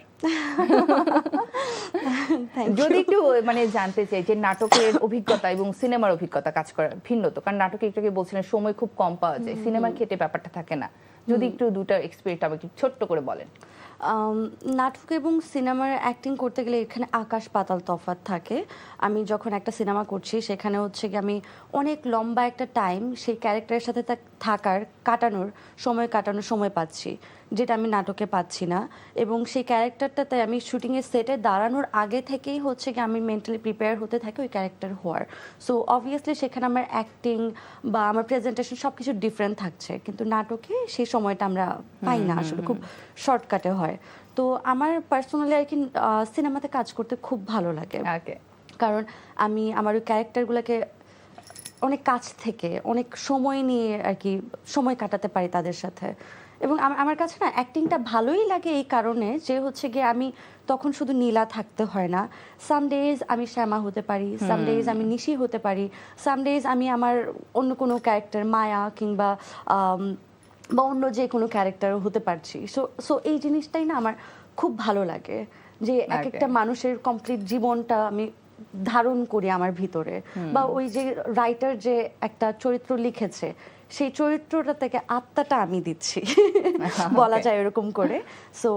যদি একটু মানে জানতে চাই যে নাটকের অভিজ্ঞতা এবং সিনেমার অভিজ্ঞতা কাজ করার ভিন্ন তো, কারণ নাটকে একটু আগে বলছিলেন সময় খুব কম পাওয়া যায়, সিনেমার ক্ষেত্রে ব্যাপারটা থাকে না, যদি একটু দুটো এক্সপেরিয়েন্স একটু ছোট্ট করে বলেন। নাটক এবং সিনেমার অ্যাক্টিং করতে গেলে এখানে আকাশ পাতাল তফাৎ থাকে। আমি যখন একটা সিনেমা করছি সেখানে হচ্ছে কি আমি অনেক লম্বা একটা টাইম সেই ক্যারেক্টারের সাথে কাটানোর সময় পাচ্ছি, যেটা আমি নাটকে পাচ্ছি না। এবং সেই ক্যারেক্টারটাতে আমি শুটিংয়ের সেটে দাঁড়ানোর আগে থেকেই হচ্ছে কি আমি মেন্টালি প্রিপেয়ার হতে থাকি ওই ক্যারেক্টার হওয়ার। সো অবভিয়াসলি সেখানে আমার অ্যাক্টিং বা আমার প্রেজেন্টেশন সব কিছু ডিফারেন্ট থাকছে, কিন্তু নাটকে সেই সময়টা আমরা পাই না, আসলে খুব শর্টকাটে হয়। তো আমার পার্সোনালি আর কি সিনেমাতে কাজ করতে খুব ভালো লাগে, কারণ আমি আমার ওই ক্যারেক্টারগুলোকে অনেক কাছ থেকে অনেক সময় নিয়ে আর কি সময় কাটাতে পারি তাদের সাথে। এবং আমার কাছে না অ্যাক্টিংটা ভালোই লাগে এই কারণে যে হচ্ছে গিয়ে আমি তখন শুধু নীলা থাকতে হয় না, সাম ডেজ আমি শ্যামা হতে পারি, সাম ডেজ আমি নিশি হতে পারি, সাম ডেজ আমি আমার অন্য কোনো ক্যারেক্টার মায়া কিংবা বা অন্য যে কোনো ক্যারেক্টার হতে পারছি। সো এই জিনিসটাই না আমার খুব ভালো লাগে, যে এক একটা মানুষের কমপ্লিট জীবনটা আমি ধারণ করি আমার ভিতরে, বা ওই যে রাইটার যে একটা চরিত্র লিখেছে সেই চরিত্রটা থেকে আত্মাটা আমি দিচ্ছি, বলা যায় এরকম করে। সো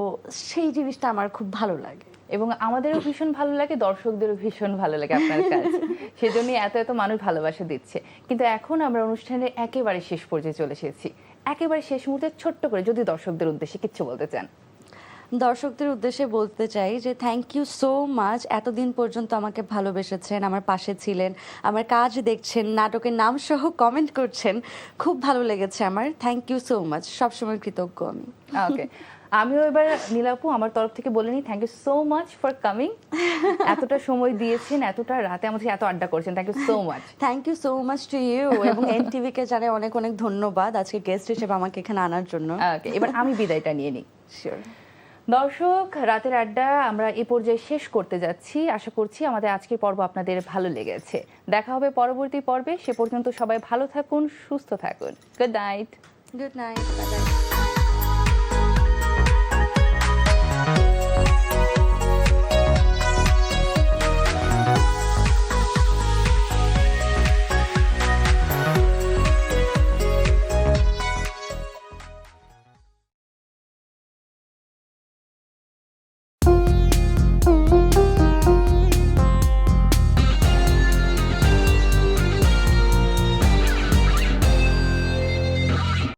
সেই জিনিসটা আমার খুব ভালো লাগে এবং আমাদেরও ভীষণ ভালো লাগে, দর্শকদেরও ভীষণ ভালো লাগে আপনার কাজ, সেজন্যই এত এত মানুষ ভালোবাসা দিচ্ছে। কিন্তু এখন আমরা অনুষ্ঠানের একেবারে শেষ পর্যায়ে চলে এসেছি, একেবারে শেষ মুহূর্তে ছোট্ট করে যদি দর্শকদের উদ্দেশ্যে কিছু বলতে চান। দর্শকদের উদ্দেশ্যে বলতে চাই যে থ্যাংক ইউ সো মাচ, এতদিন পর্যন্ত আমাকে ভালোবেসেছেন, আমার পাশে ছিলেন, আমার কাজ দেখছেন, নাটকের নাম সহ কমেন্ট করছেন, খুব ভালো লেগেছে আমার। থ্যাংক ইউ সো মাচ, সবসময় কৃতজ্ঞ আমি। ওকে, আমিও এবার নীলাপু আমার তরফ থেকে বলে নিই, thank you so much for coming. এতটা সময় দিয়েছেন, এতটা রাতে আমাদের এত আড্ডা করেছেন, thank you so much. Thank you so much to you, এবং এনটিভি কে জানাই অনেক অনেক ধন্যবাদ আজকে গেস্ট হিসেবে আমাকে এখানে আনার জন্য। ওকে, এবার আমি বিদায়টা নিয়ে নিই। শিওর। দর্শক, রাতের আড্ডা আমরা এই পর্যায়ে শেষ করতে যাচ্ছি। আশা করছি আমাদের আজকের পর্ব আপনাদের ভালো লেগেছে। দেখা হবে পরবর্তী পর্বে, সে পর্যন্ত সবাই ভালো থাকুন, সুস্থ থাকুন। Good night. Good night, bye bye.